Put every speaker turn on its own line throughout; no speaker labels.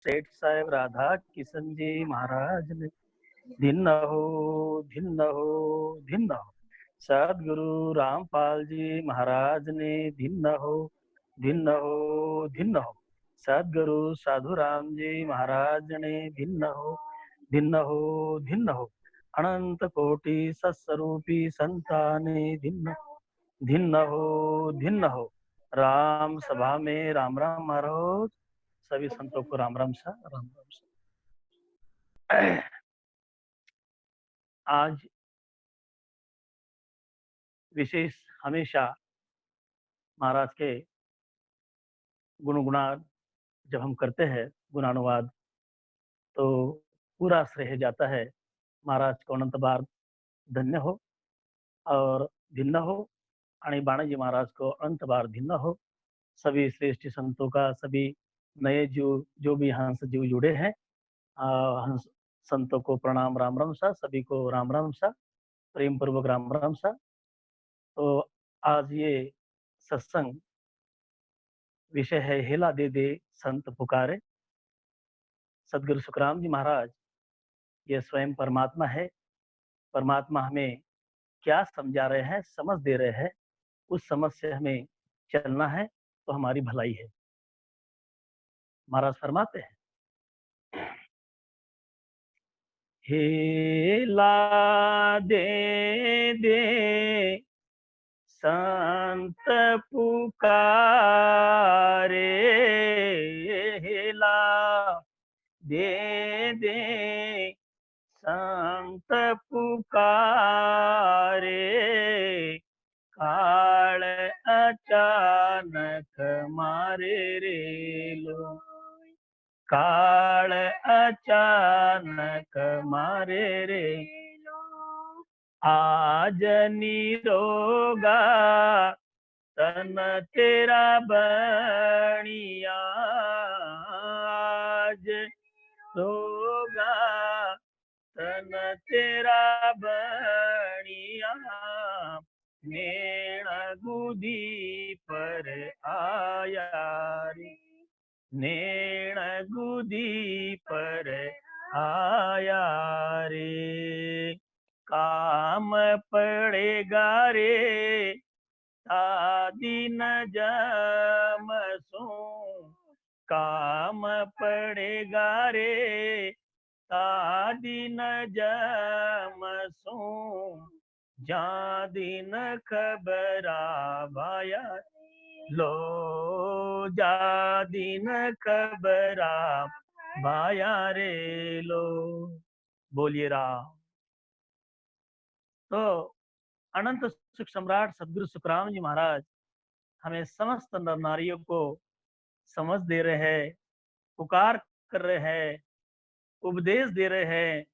सेठ साहेब राधा किशन जी महाराज ने धिन्न हो धिन्न हो धिन्न हो। सदगुरु रामपाल जी महाराज ने धिन्न हो धिन्न हो धिन्न हो। सदगुरु साधु राम जी महाराज ने धिन्न हो धिन्न हो धिन्न हो। अनंत कोटि सत्स्वरूपी संताने धिन्न धिन्न हो धिन्न हो। राम सभा में राम राम महाराज। सभी संतों को राम राम सा राम राम सा। आज विशेष हमेशा महाराज के गुणगुणान जब हम करते हैं गुणानुवाद तो पूरा श्रेय जाता है महाराज को अनंत बार धन्य हो और भिन्न हो। आणि बाणाजी महाराज को अनंत बार भिन्न हो। सभी श्रेष्ठ संतों का सभी नए जो भी हंस जीव जुड़े हैं हंस संतों को प्रणाम राम राम सा। सभी को राम राम सा प्रेम पूर्वक राम राम सा। तो आज ये सत्संग विषय है हेला दे दे संत पुकारे। सदगुरु सुखराम जी महाराज ये स्वयं परमात्मा है। परमात्मा हमें क्या समझा रहे हैं समझ दे रहे हैं उस समझ से हमें चलना है तो हमारी भलाई है। महाराज फरमाते हैं हेला दे दे संत पुकारे हेला दे दे संत पुकारे। काल अचानक मारे रे लो काल अचानक मारे रे आज निरोगा तन तेरा बनिया आज रोगा तन तेरा बनिया नेण गुदी पर आया रे नेण गुदी पर आया रे। काम पड़ेगा रे दिन जमसू काम पड़ेगा रे दिन जमसू जा दिन खबरा भाया लो जा दिन खबरा भाया रे लो। बोलिए राम। तो अनंत सुख सम्राट सदगुरु सुखराम जी महाराज हमें समस्त नर नारियों को समझ दे रहे हैं पुकार कर रहे हैं उपदेश दे रहे हैं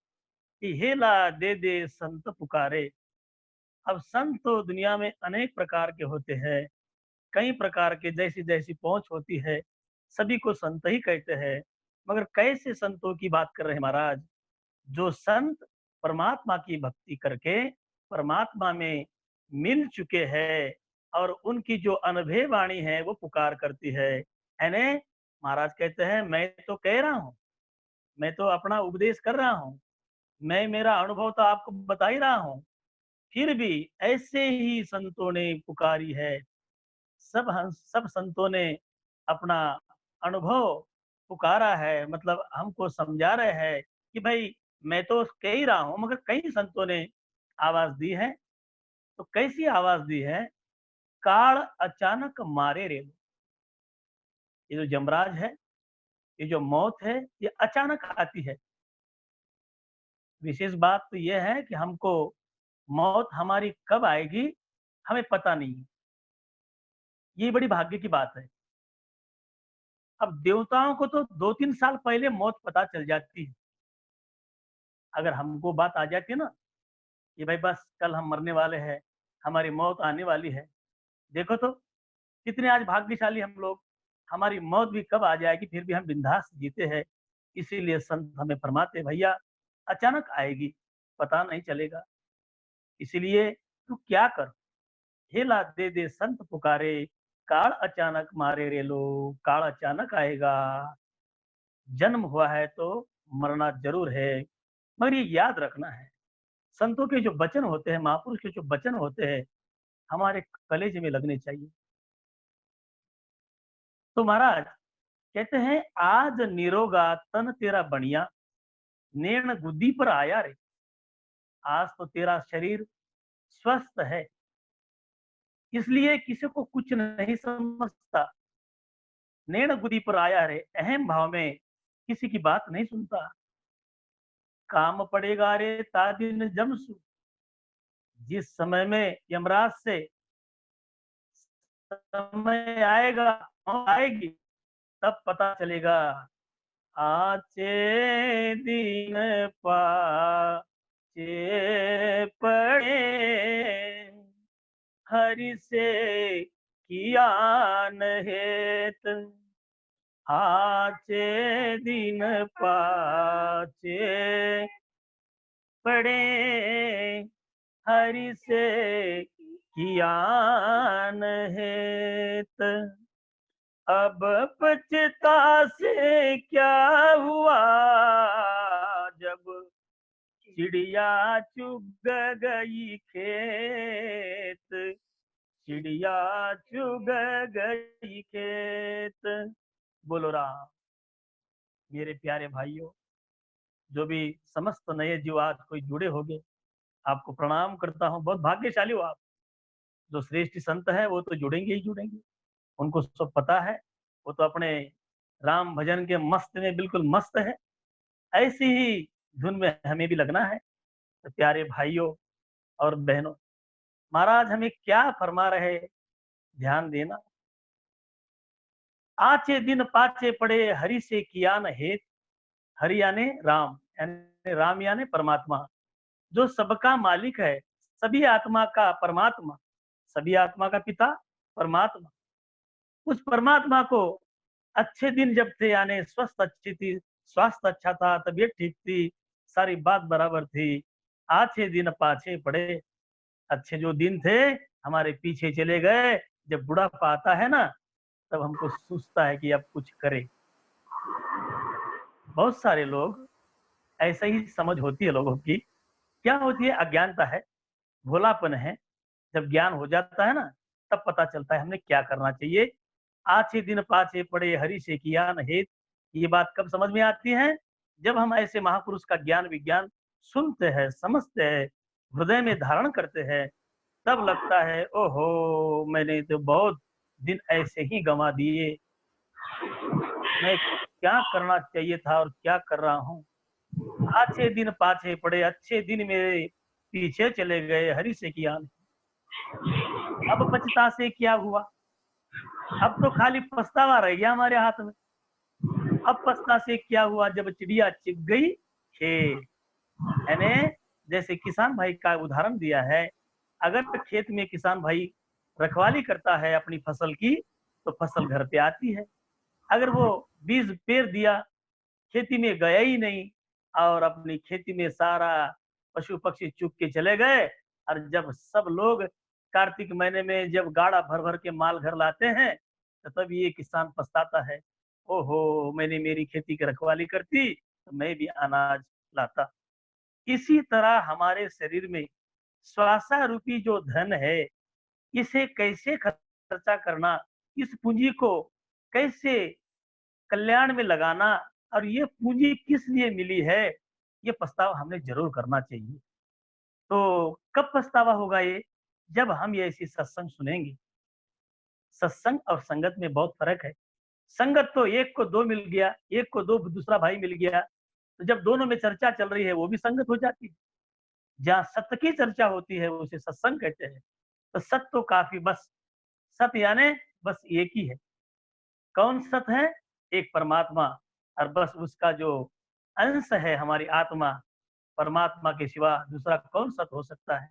कि हेला दे दे संत पुकारे। अब संत तो दुनिया में अनेक प्रकार के होते हैं कई प्रकार के जैसी जैसी पहुंच होती है सभी को संत ही कहते हैं। मगर कैसे संतों की बात कर रहे हैं महाराज जो संत परमात्मा की भक्ति करके परमात्मा में मिल चुके हैं और उनकी जो अनुभव वाणी है वो पुकार करती है। यानी महाराज कहते हैं मैं तो कह रहा हूँ मैं तो अपना उपदेश कर रहा हूँ मैं मेरा अनुभव तो आपको बता ही रहा हूँ फिर भी ऐसे ही संतों ने पुकारी है। सब संतों ने अपना अनुभव पुकारा है मतलब हमको समझा रहे हैं कि भाई मैं तो कह ही रहा हूँ मगर कई संतों ने आवाज दी है। तो कैसी आवाज दी है काल अचानक मारे रे। ये जो जमराज है ये जो मौत है ये अचानक आती है। विशेष बात तो यह है कि हमको मौत हमारी कब आएगी हमें पता नहीं। ये बड़ी भाग्य की बात है। अब देवताओं को तो 2-3 साल पहले मौत पता चल जाती है। अगर हमको बात आ जाती है ना कि भाई बस कल हम मरने वाले हैं हमारी मौत आने वाली है। देखो तो कितने आज भाग्यशाली हम लोग हमारी मौत भी कब आ जाएगी फिर भी हम बिंदास जीते हैं। इसीलिए संत हमें फरमाते भैया अचानक आएगी पता नहीं चलेगा। इसीलिए तू क्या कर हेला दे दे संत पुकारे काल अचानक मारे रे लो काल अचानक आएगा। जन्म हुआ है तो मरना जरूर है। मगर ये याद रखना है, संतों के जो वचन होते हैं, महापुरुष के जो वचन होते हैं, हमारे कलेजे में लगने चाहिए। तो महाराज कहते हैं, आज निरोगा तन तेरा बनिया, नेण गुद्दी पर आया रे। आज तो तेरा शरीर स्वस्थ है, इसलिए किसी को कुछ नहीं समझता। नेण गुदी पर आया रे, अहम भाव में किसी की बात नहीं सुनता। काम पड़ेगा रे तादिन जमसु, जिस समय में यमराज से समय आएगा, आएगी, तब पता चलेगा। आचे दिन पाचे पड़े, हरि से किया नहेत। आचे दिन पाचे पड़े, हरि से किया नहेत। अब पछता से क्या हुआ, जब चिड़िया चुग गई खेत। चिड़िया चुग गई खेत। बोलो राम। मेरे प्यारे भाइयों, जो भी समस्त नए जीव आज कोई जुड़े होंगे, आपको प्रणाम करता हूँ। बहुत भाग्यशाली हो आप। जो श्रेष्ठ संत है वो तो जुड़ेंगे ही जुड़ेंगे, उनको सब पता है। वो तो अपने राम भजन के मस्त में बिल्कुल मस्त है। ऐसी ही धुन में हमें भी लगना है। तो प्यारे भाइयों और बहनों, महाराज हमें क्या फरमा रहे, ध्यान देना। आचे दिन पाचे पड़े, हरि से किया न हेत। हरि यानी राम, यानी राम यानी परमात्मा, जो सबका मालिक है, सभी आत्मा का परमात्मा, सभी आत्मा का पिता परमात्मा। उस परमात्मा को अच्छे दिन जब थे, यानी स्वस्थ अच्छी थी, स्वास्थ्य अच्छा था, तबीयत ठीक थी, सारी बात बराबर थी। आछे दिन पाछे पड़े, अच्छे जो दिन थे हमारे पीछे चले गए। जब बुढ़ापा आता है ना, तब हमको सोचता है कि अब कुछ करे। बहुत सारे लोग ऐसा ही समझ होती है लोगों की। क्या होती है? अज्ञानता है, भोलापन है। जब ज्ञान हो जाता है ना, तब पता चलता है हमें क्या करना चाहिए। आछे दिन पाछे पड़े, हरि से किया न हेत। ये बात कब समझ में आती है? जब हम ऐसे महापुरुष का ज्ञान विज्ञान सुनते हैं, समझते हैं, हृदय में धारण करते हैं, तब लगता है ओहो, मैंने तो बहुत दिन ऐसे ही गंवा दिए। मैं क्या करना चाहिए था और क्या कर रहा हूँ। आछे दिन पाछे पड़े, अच्छे दिन मेरे पीछे चले गए, हरि से किया नहीं। अब पछता से क्या हुआ? अब तो खाली पछतावा रह गया हमारे हाथ में। अब पछता से क्या हुआ, जब चिड़िया चिग गई खेत। यानी जैसे किसान भाई का उदाहरण दिया है, अगर खेत में किसान भाई रखवाली करता है अपनी फसल की, तो फसल घर पे आती है। अगर वो बीज पेर दिया, खेती में गया ही नहीं, और अपनी खेती में सारा पशु पक्षी चुग के चले गए, और जब सब लोग कार्तिक महीने में जब गाड़ा भर भर के माल घर लाते हैं, तो तब ये किसान पछताता है, ओहो, मैंने मेरी खेती की रखवाली करती तो मैं भी अनाज लाता। इसी तरह हमारे शरीर में श्वासा रूपी जो धन है, इसे कैसे खर्चा करना, इस पूंजी को कैसे कल्याण में लगाना, और ये पूंजी किस लिए मिली है, ये पछतावा हमें जरूर करना चाहिए। तो कब पछतावा होगा ये? जब हम ये ऐसी सत्संग सुनेंगे। सत्संग और संगत में बहुत फर्क है। संगत तो एक को दो मिल गया, एक को दो दूसरा भाई मिल गया, तो जब दोनों में चर्चा चल रही है वो भी संगत हो जाती है। जहाँ सत्य की चर्चा होती है उसे सत्संग कहते हैं। तो सत्य तो काफी, बस सत्य यानी बस एक ही है। कौन सत्य है? एक परमात्मा। और बस उसका जो अंश है हमारी आत्मा, परमात्मा के सिवा दूसरा कौन सत्य हो सकता है?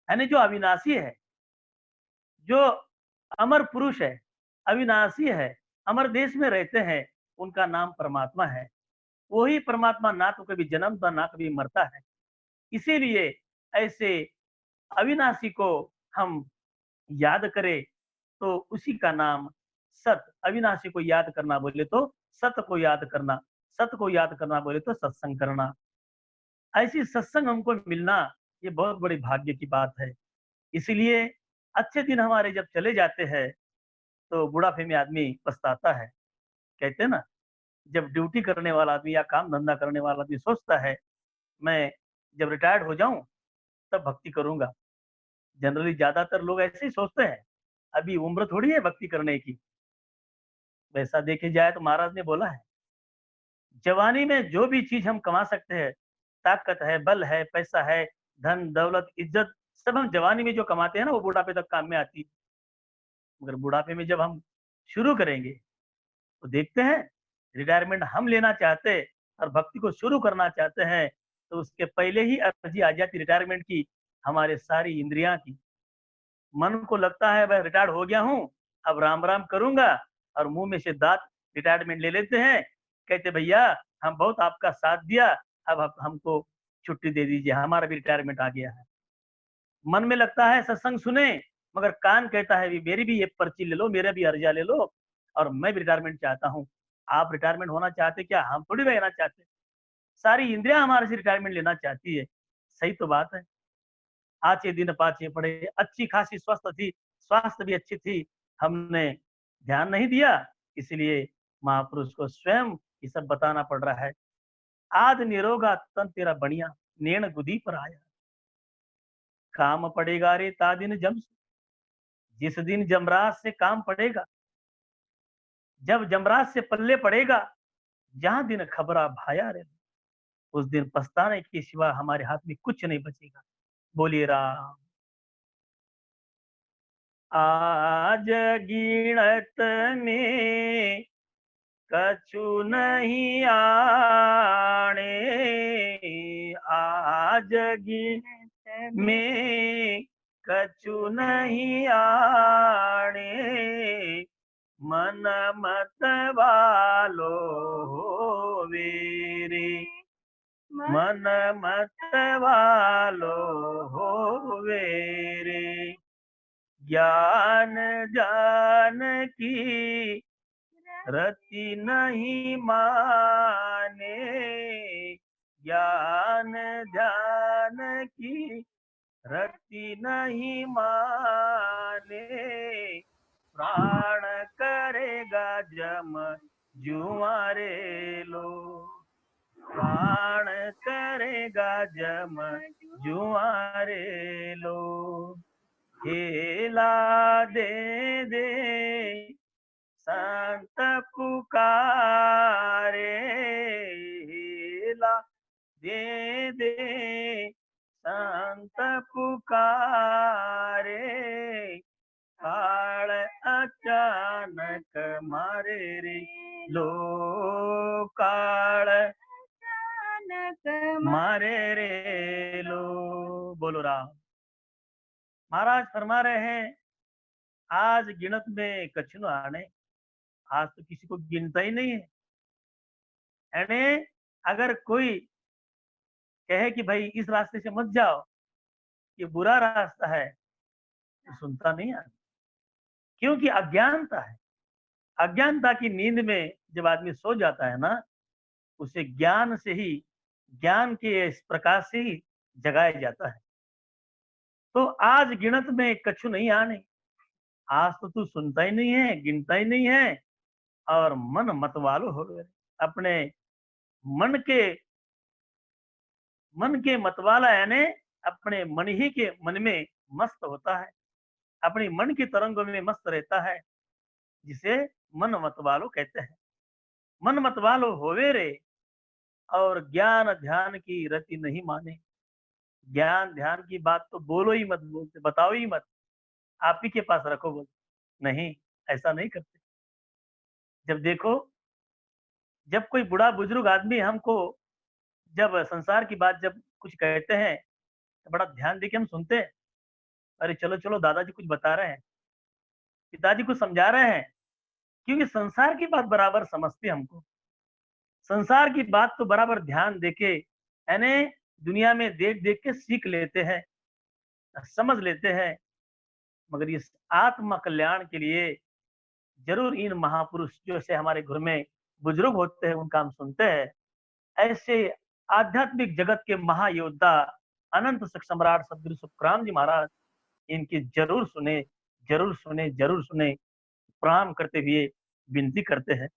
यानी जो अविनाशी है, जो अमर पुरुष है, अविनाशी है, अमर देश में रहते हैं, उनका नाम परमात्मा है। वही परमात्मा ना तो कभी जन्मता ना कभी मरता है। इसीलिए ऐसे अविनाशी को हम याद करें, तो उसी का नाम सत। अविनाशी को याद करना बोले तो सत्य को याद करना। सत को याद करना बोले तो सत्संग करना। ऐसी सत्संग हमको मिलना ये बहुत बड़ी भाग्य की बात है। इसीलिए अच्छे दिन हमारे जब चले जाते हैं तो बुढ़ापे में आदमी पछताता है। कहते हैं ना, जब ड्यूटी करने वाला आदमी या काम धंधा करने वाला आदमी सोचता है मैं जब रिटायर्ड हो जाऊं तब भक्ति करूंगा। जनरली ज्यादातर लोग ऐसे ही सोचते हैं, अभी उम्र थोड़ी है भक्ति करने की। वैसा देखे जाए तो महाराज ने बोला है, जवानी में जो भी चीज हम कमा सकते हैं, ताकत है, बल है, पैसा है, धन दौलत इज्जत, सब हम जवानी में जो कमाते हैं ना वो बुढ़ापे तक काम में आती है। मगर बुढ़ापे में जब हम शुरू करेंगे तो देखते हैं, रिटायरमेंट हम लेना चाहते हैं और भक्ति को शुरू करना चाहते हैं तो उसके पहले ही अर्जी आ जाती रिटायरमेंट की, हमारे सारी इंद्रियां की। मन को लगता है मैं रिटायर्ड हो गया हूँ, अब राम राम करूंगा, और मुंह में से दांत रिटायरमेंट ले लेते हैं। कहते भैया हम बहुत आपका साथ दिया, अब आप हमको छुट्टी दे दीजिए, हमारा भी रिटायरमेंट आ गया है। मन में लगता है सत्संग सुने, मगर कान कहता है मेरी भी ये पर्ची ले लो, मेरा भी अर्जा ले लो, और मैं भी रिटायरमेंट चाहता हूँ। आप रिटायरमेंट होना चाहते क्या? हम थोड़ी रहना चाहते। सारी इंद्रियां हमारे से रिटायरमेंट लेना चाहती है। सही तो बात है। आचे दिन पाचे पड़े, अच्छी खासी स्वस्थ थी, स्वास्थ्य भी अच्छी थी, हमने ध्यान नहीं दिया, इसलिए महापुरुष को स्वयं ये सब बताना पड़ रहा है। आद निरोगा तन तेरा बढ़िया, नेण गुदी पर आया, काम पड़ेगा रे ता दिन जम, जिस दिन जमराज से काम पड़ेगा, जब जमराज से पल्ले पड़ेगा, जहां दिन खबरा भाया रे, उस दिन पछताने के सिवा हमारे हाथ में कुछ नहीं बचेगा। बोलिए राम। आज गिणत में कछु नहीं आने, आज गिणत में कछु नहीं आने, मन मत वालो वेरे, मन मत वालो वेरे, ज्ञान जान की रति नहीं माने, ज्ञान ध्यान की रति नहीं माने, प्राण करेगा जम जुआरे लो, प्राण करेगा जम जुआरे लो, हेला दे दे संत पुकारे, हेला दे दे संत पुकारे, काल अचानक मारे रे लो, काल अचानक मारे रे लो। बोलो राम। महाराज फरमा रहे हैं, आज गिनत में कछु न आने, आज तो किसी को गिनता ही नहीं है। यानी अगर कोई कहे कि भाई इस रास्ते से मत जाओ, ये बुरा रास्ता है, तो सुनता नहीं है, क्योंकि अज्ञानता है। अज्ञानता की नींद में जब आदमी सो जाता है ना, उसे ज्ञान से ही, ज्ञान के इस प्रकाश से ही जगाया जाता है। तो आज गिनत में कछु नहीं आने, आज तो तू सुनता ही नहीं है, गिनता ही नहीं है, और मन मतवालो हो गए। अपने मन के मतवाला यानी अपने मन ही के मन में मस्त होता है, अपनी मन की तरंगों में मस्त रहता है, जिसे मन मतवालो कहते हैं। मन मतवालो होवे रे, और ज्ञान ध्यान की रति नहीं माने। ज्ञान ध्यान की बात तो बोलो ही मत, बोलते बताओ ही मत, आप ही के पास रखो, बोल नहीं, ऐसा नहीं करते। जब देखो, जब कोई बूढ़ा बुजुर्ग आदमी हमको जब संसार की बात जब कुछ कहते हैं तो बड़ा ध्यान देके हम सुनते हैं। अरे चलो चलो, दादाजी कुछ बता रहे हैं, पिताजी कुछ समझा रहे हैं, क्योंकि संसार की बात बराबर समझते हैं हमको। संसार की बात तो बराबर ध्यान देके, यानी दुनिया में देख देख के सीख लेते हैं, समझ लेते हैं। मगर इस आत्म कल्याण के लिए जरूर इन महापुरुष जो से हमारे घर में बुजुर्ग होते हैं उनका हम सुनते हैं। ऐसे आध्यात्मिक जगत के महायोद्धा अनंत शक सम्राट सदगुरु सुखराम जी महाराज, इनकी जरूर सुने, जरूर सुने, जरूर सुने। प्रणाम करते हुए विनती करते हैं।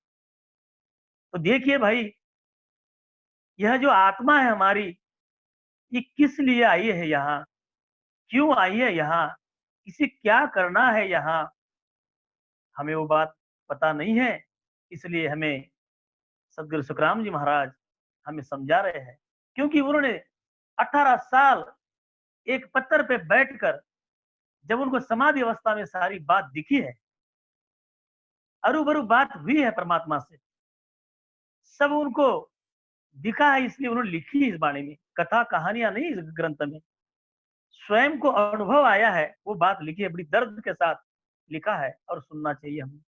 तो देखिए भाई, यह जो आत्मा है हमारी, ये किस लिए आई है यहाँ? क्यों आई है यहाँ? इसे क्या करना है यहाँ? हमें वो बात पता नहीं है। इसलिए हमें सदगुरु सुखराम जी महाराज हमें समझा रहे हैं। क्योंकि उन्होंने 18 साल एक पत्थर पे बैठकर, जब उनको समाधि अवस्था में सारी बात दिखी है, अरूबरू बात हुई है परमात्मा से, सब उनको दिखा है, इसलिए उन्होंने लिखी इस बाणी में। कथा कहानियां नहीं इस ग्रंथ में, स्वयं को अनुभव आया है, वो बात लिखी है, बड़ी दर्द के साथ लिखा है और सुनना चाहिए हमें।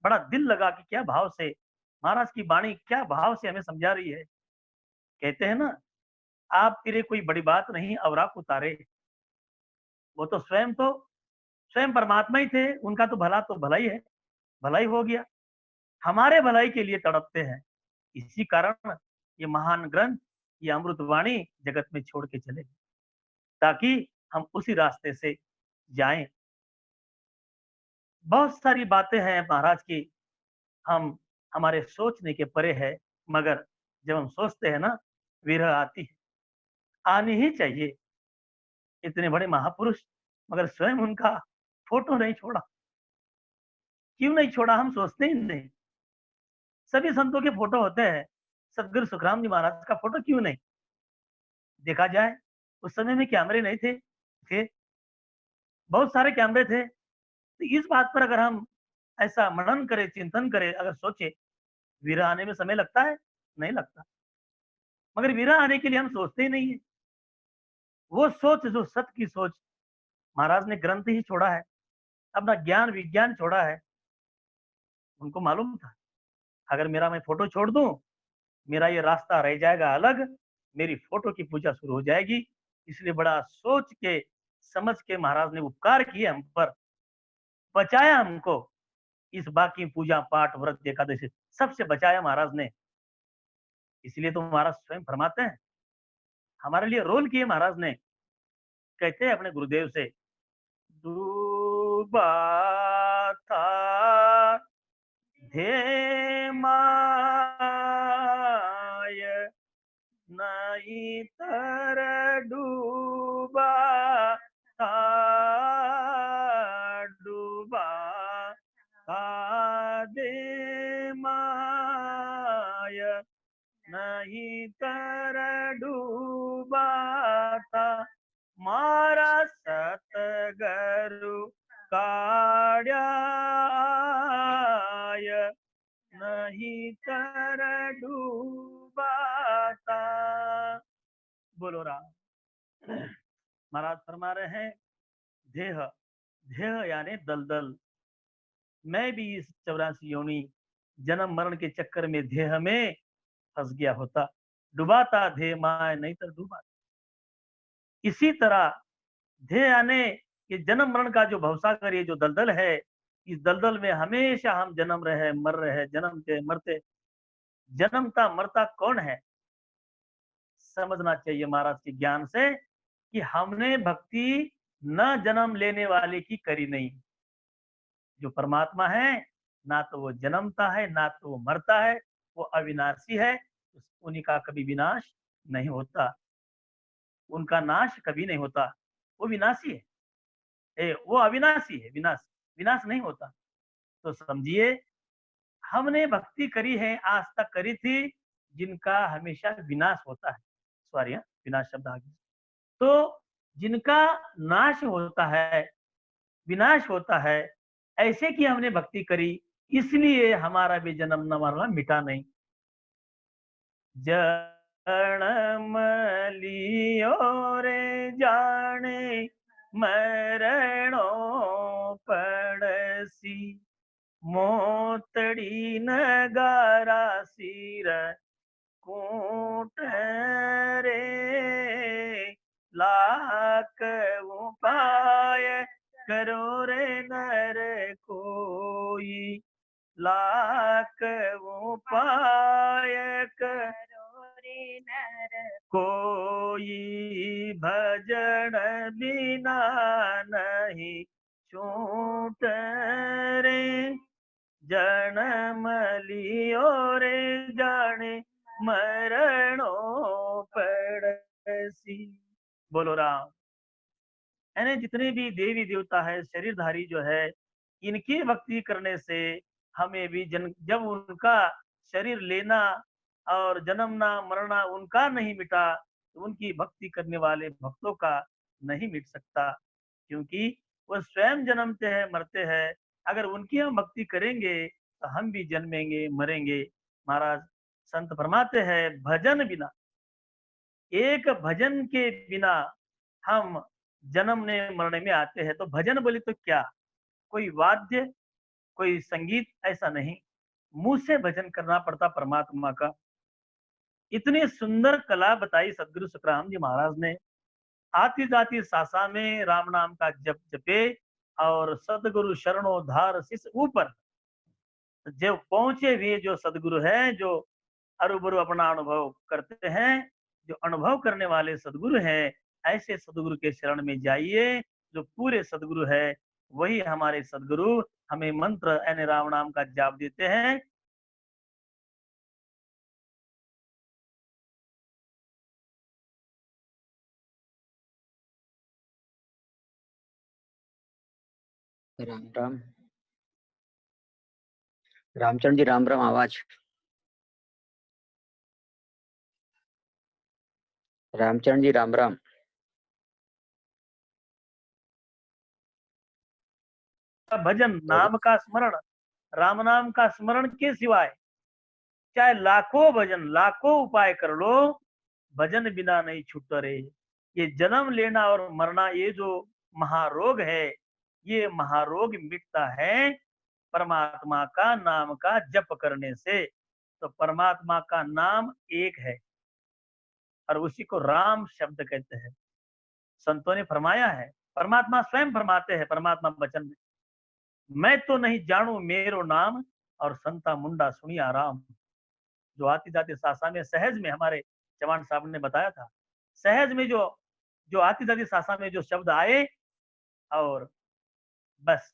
बड़ा दिल लगा कि क्या भाव से महाराज की वाणी क्या भाव से हमें समझा रही है। कहते हैं ना, आप तेरे कोई बड़ी बात नहीं अवराक उतारे। वो तो स्वयं परमात्मा ही थे, उनका तो भला ही है, भला ही हो गया। हमारे भलाई के लिए तड़पते हैं। इसी कारण ये महान ग्रंथ, ये अमृत वाणी जगत में छोड़ के चले, ताकि हम उसी रास्ते से जाएं। बहुत सारी बातें हैं महाराज की, हम हमारे सोचने के परे है। मगर जब हम सोचते हैं ना, विरह आती है, आनी ही चाहिए। इतने बड़े महापुरुष, मगर स्वयं उनका फोटो नहीं छोड़ा। क्यों नहीं छोड़ा, हम सोचते ही नहीं। सभी संतों के फोटो होते हैं, सदगुरु सुखराम जी महाराज का फोटो क्यों नहीं? देखा जाए, उस समय में कैमरे नहीं थे, बहुत सारे कैमरे थे। तो इस बात पर अगर हम ऐसा मनन करें, चिंतन करें, अगर सोचे, वीरा आने में समय लगता है? नहीं लगता। मगर वीरा आने के लिए हम सोचते ही नहीं है। वो सोच जो सत्य की सोच, महाराज ने ग्रंथ ही छोड़ा है, अपना ज्ञान विज्ञान छोड़ा है। उनको मालूम था, अगर मेरा मैं फोटो छोड़ दूं, मेरा ये रास्ता रह जाएगा अलग, मेरी फोटो की पूजा शुरू हो जाएगी। इसलिए बड़ा सोच के समझ के महाराज ने उपकार किए हम पर, बचाया हमको। इस बाकी पूजा पाठ व्रत एकादशी सबसे बचाया महाराज ने। इसलिए तो महाराज स्वयं फरमाते हैं, हमारे लिए रोल किए महाराज ने। कहते हैं अपने गुरुदेव से, डूबा था धेमाय, नहीं तर डूबा था, डूबा था धेमाय, नहीं तर डूबा था। मारा सतगुरु काढ़ाय, नहीं तर डूबाता। बोलो राम। महाराज फरमा रहे हैं, देह, देह यानी दलदल। मैं भी इस 84 योनि जन्म मरण के चक्कर में देह में फंस गया होता, डुबाता देह माय नहीं तो डूबा। इसी तरह देह यानी ये जन्म मरण का जो भवसागर, ये जो दलदल है, इस दलदल में हमेशा हम जन्म रहे मर रहे, जन्मते मरते। जन्मता मरता कौन है? समझना चाहिए महाराज के ज्ञान से कि हमने भक्ति न जन्म लेने वाले की करी नहीं। जो परमात्मा है, ना तो वो जन्मता है, ना तो वो मरता है, वो अविनाशी है। उन्हीं का कभी विनाश नहीं होता, उनका नाश कभी नहीं होता। वो विनाशी है, वो अविनाशी है, विनाश विनाश नहीं होता। तो समझिए, हमने भक्ति करी है, आज तक करी थी, जिनका हमेशा विनाश होता है। सॉरी, विनाश शब्द आ गया। तो जिनका नाश होता है, विनाश होता है, ऐसे की हमने भक्ति करी, इसलिए हमारा भी जन्म न मरना मिटा नहीं। जन्म लियो रे जाने, मरणो पड़सी, मोतड़ी नगारा सिर कूट रे, लाख उपाय करो रे नर कोई। लाख उपाय करो रे नर, कोई भजन बिना नहीं छूट रे, जन्म लियो रे जाने मरणो पड़सी। बोलो राम। यानी जितने भी देवी देवता है, शरीरधारी जो है, इनकी भक्ति करने से हमें भी जब उनका शरीर लेना और जन्मना मरना उनका नहीं मिटा, तो उनकी भक्ति करने वाले भक्तों का नहीं मिट सकता, क्योंकि वो स्वयं जन्मते हैं मरते हैं। अगर उनकी हम भक्ति करेंगे तो हम भी जन्मेंगे मरेंगे। महाराज संत फरमाते हैं, भजन बिना, एक भजन के बिना हम जन्मने मरने में आते हैं। तो भजन बोले तो क्या, कोई वाद्य, कोई संगीत, ऐसा नहीं, मुंह से भजन करना पड़ता परमात्मा का। इतनी सुंदर कला बताई सदगुरु सुखराम जी महाराज ने। आती जाती सासा में राम नाम का जप जपे और सदगुरु शरणों धार शिष ऊपर। जो पहुंचे हुए जो सदगुरु है, जो अरुबरु अपना अनुभव करते हैं, जो अनुभव करने वाले सदगुरु हैं, ऐसे सदगुरु के शरण में जाइए। जो पूरे सदगुरु है वही हमारे सदगुरु हमें मंत्र यानी राम नाम का जाप देते हैं।
राम राम। रामचंद्र जी राम राम। आवाज रामचंद्र जी राम राम।
भजन नाम का स्मरण, राम नाम का स्मरण के सिवाय चाहे लाखों भजन लाखों उपाय कर लो, भजन बिना नहीं छूट रहे। ये जन्म लेना और मरना, ये जो महारोग है, ये महारोग मिटता है परमात्मा का नाम का जप करने से। तो परमात्मा का नाम एक है और उसी को राम शब्द कहते हैं। संतों ने फरमाया है, परमात्मा स्वयं फरमाते हैं परमात्मा वचन में, मैं तो नहीं जानू मेरो नाम और संता मुंडा सुनी आराम। जो आती जाती सासा में सहज में हमारे चौहान साहब ने बताया था, सहज में जो जो आती जाती सासा में जो शब्द आए, और बस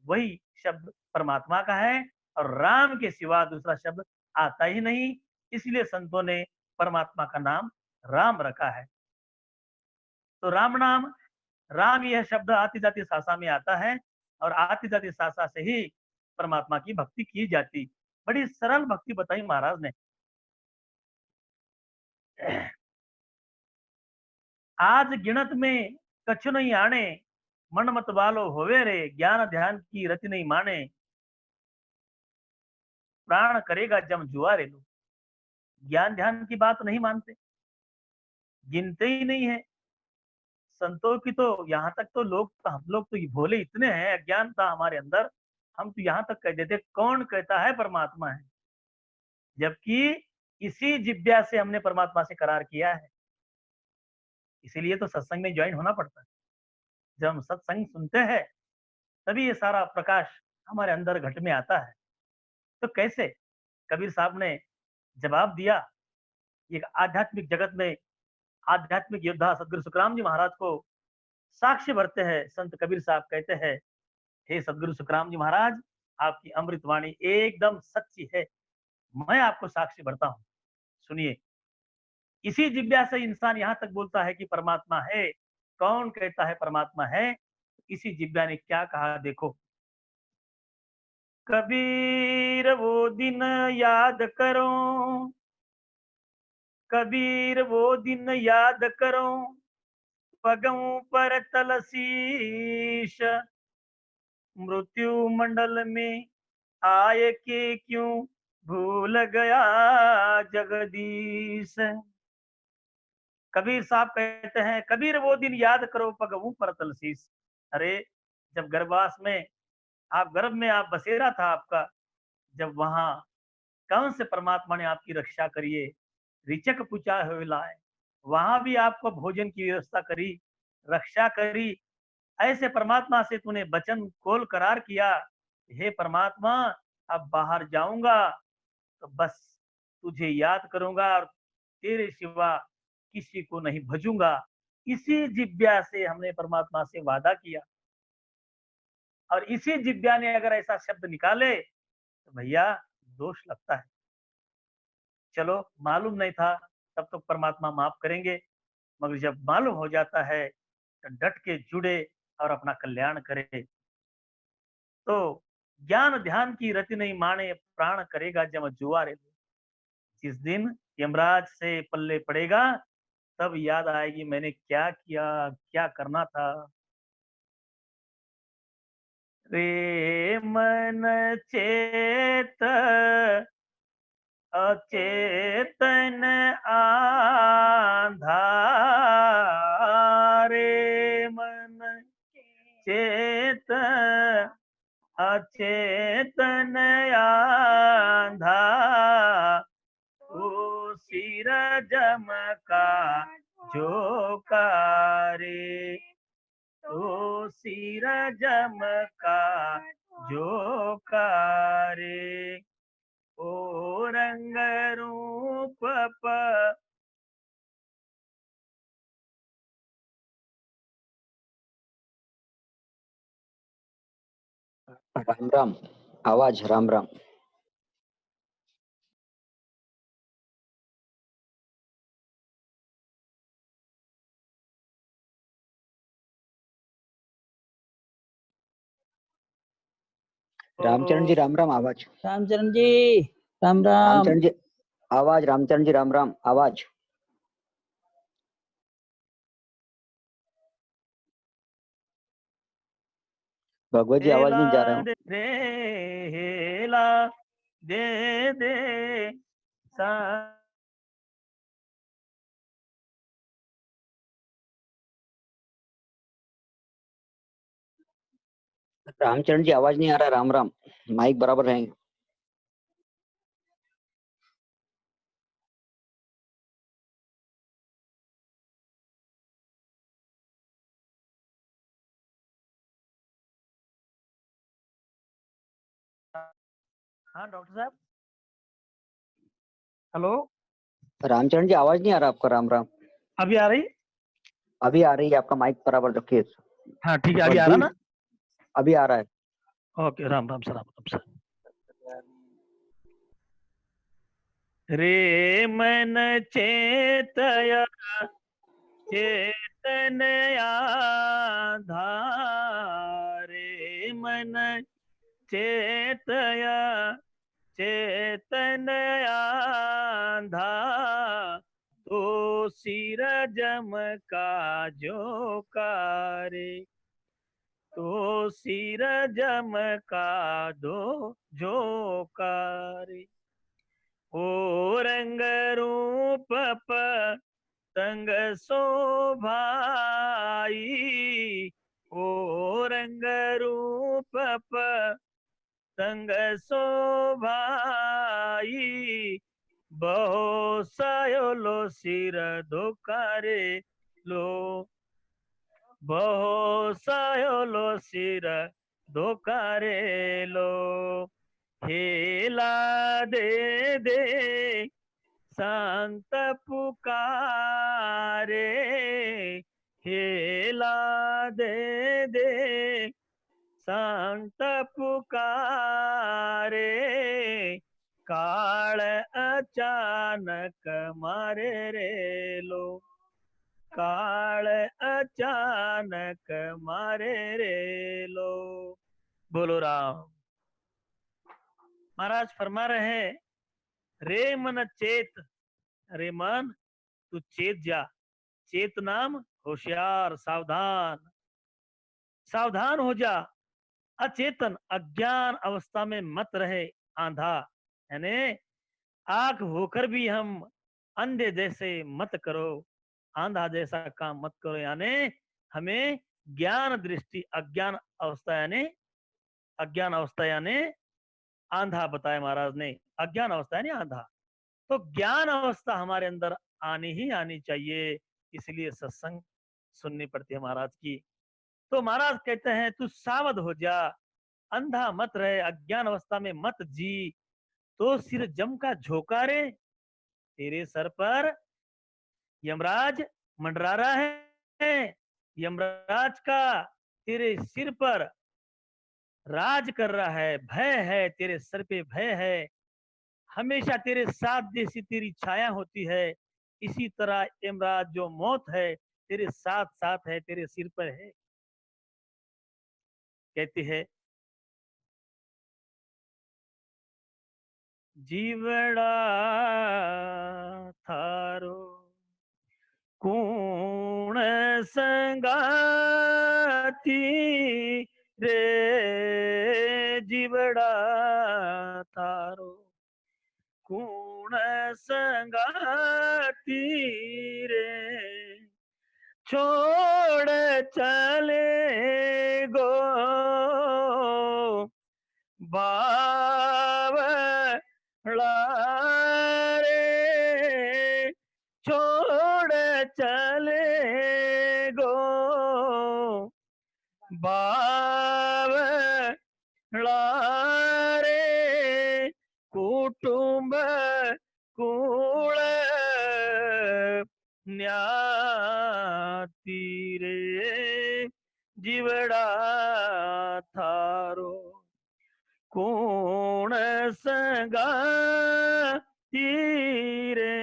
वही शब्द परमात्मा का है, और राम के सिवा दूसरा शब्द आता ही नहीं। इसलिए संतों ने परमात्मा का नाम राम रखा है। तो राम नाम, राम यह शब्द आती जाती सासा में आता है, और आती जाती सासा से ही परमात्मा की भक्ति की जाती। बड़ी सरल भक्ति बताई महाराज ने। आज गिनत में कछु नहीं आने, मन मत वालो होवे रे, ज्ञान ध्यान की रति नहीं माने, प्राण करेगा जम जुआरे लो। ज्ञान ध्यान की बात नहीं मानते, गिनते ही नहीं है। संतों की तो यहाँ तक तो लोग तो हम लोग तो ये भोले इतने हैं, अज्ञानता हमारे अंदर, हम तो यहाँ तक कह देते कौन कहता है परमात्मा है, जबकि इसी जिज्ञासा से हमने परमात्मा से करार किया है। इसीलिए तो सत्संग में ज्वाइन होना पड़ता है। जब हम सत्संग सुनते हैं तभी ये सारा प्रकाश हमारे अंदर घट में आता है। तो कैसे, कबीर साहब ने जवाब दिया। एक आध्यात्मिक जगत में आध्यात्मिक योद्धा सदगुरु सुखराम जी महाराज को साक्ष्य भरते हैं संत कबीर साहब, कहते हैं, हे सदगुरु सुखराम जी महाराज, आपकी अमृत वाणी एकदम सच्ची है, मैं आपको साक्ष्य भरता हूँ, सुनिए। इसी जिज्ञासा से इंसान यहाँ तक बोलता है कि परमात्मा है। कौन कहता है परमात्मा है? इसी जिज्ञा ने क्या कहा देखो। कबीर वो दिन याद करो, कबीर वो दिन याद करो, पगों पर तलसीश, मृत्यु मंडल में आए के क्यों भूल गया जगदीश। कबीर साहब कहते हैं, कबीर वो दिन याद करो, पगों पर तलसीस। अरे जब गर्भवास में आप, गर्भ में आप बसेरा था आपका, जब वहां कौन से परमात्मा ने आपकी रक्षा करिए, रिचक पूछा हुए लाए, वहां भी आपको भोजन की व्यवस्था करी, रक्षा करी। ऐसे परमात्मा से तूने वचन कोल करार किया, हे परमात्मा अब बाहर जाऊंगा तो बस तुझे याद करूंगा और तेरे सिवा किसी को नहीं भजूंगा। इसी जिज्ञा से हमने परमात्मा से वादा किया, और इसी जिज्ञा ने अगर ऐसा शब्द निकाले तो भैया दोष लगता है। चलो, मालूम नहीं था तब तो परमात्मा माफ करेंगे, मगर जब मालूम हो जाता है तो डट के जुड़े और अपना कल्याण करे। तो ज्ञान ध्यान की रति नहीं माने, प्राण करेगा जम जुआरे। जिस दिन यमराज से पल्ले पड़ेगा तब याद आएगी मैंने क्या किया, क्या करना था। रे मन चेत अचेतन आंधा, रे मन चेत अचेतन आंधा, ओ सिर जमका जोकारे, तो सिर जमका जोकारे, ओ रंग रूप
राम राम। आवाज राम राम। रामचरण जी राम राम। आवाज
रामचरण जी राम राम।
रामचरण जी आवाज। रामचरण जी राम राम। आवाज भगवत जी आवाज नहीं जा रहा हूँ।
दे हेला दे दे सा।
रामचरण जी आवाज नहीं आ रहा। राम राम। माइक बराबर रहेंगे।
हाँ डॉक्टर साहब, हेलो।
रामचरण जी आवाज नहीं आ रहा आपका। राम राम।
अभी आ रही?
अभी आ रही है। आपका माइक बराबर रखिए।
हाँ ठीक है, अभी आ रहा ना?
अभी आ रहा है।
Okay, Ram Ram sir, Ram Ram sir. रे मन चेतय चेतन आधारे, मन चेतय चेतन आंधा, तो सिर जमका जोकारे, तो सिर जमका दो जोकारे, ओ रंग रूप तंग शोभाई, ओ रंग रूप तंग शोभाई, बहु सायोलो सिर धोकारे लो, बहु सायोलो सिर धोकारे लो, हेला दे दे संत पुकारे, हेला दे दे संत पुकारे, काल अचानक मारे रे लो, काल अचानक मारे रे लो। बोलो राम। महाराज फरमा रहे हैं, रे मन चेत, रे मन तू चेत जा। चेत नाम होशियार, सावधान, सावधान हो जा। अचेतन अज्ञान अवस्था में मत रहे, आंधा, यानी आंख होकर भी हम अंधे जैसे मत करो, आंधा जैसा काम मत करो। यानी हमें ज्ञान दृष्टि, अज्ञान अवस्था यानी, अज्ञान अवस्था यानी आंधा बताया महाराज ने, अज्ञान अवस्था यानी आंधा। तो ज्ञान अवस्था हमारे अंदर आनी ही आनी चाहिए, इसलिए सत्संग सुननी पड़ती है महाराज की। तो महाराज कहते हैं तू सावध हो जा, अंधा मत रहे, अज्ञान अवस्था में मत जी, तो सिर जम का झोंकारे तेरे सर पर यमराज मंडरा रहा है। यमराज का तेरे सिर पर राज कर रहा है, भय है, तेरे सर पे भय है, हमेशा तेरे साथ जैसी तेरी छाया होती है, इसी तरह यमराज जो मौत है तेरे साथ साथ है, तेरे सिर पर है। कहती है, जीवड़ा थारो कूण संगाती रे, जीवड़ा थारो कूण संगाती रे, छोड़ चले गो बावला रे, छोड़ चले गो बावला रे, कुटुंब कूल न्याती रे, जीवड़ा थारो कूण संगाती रे,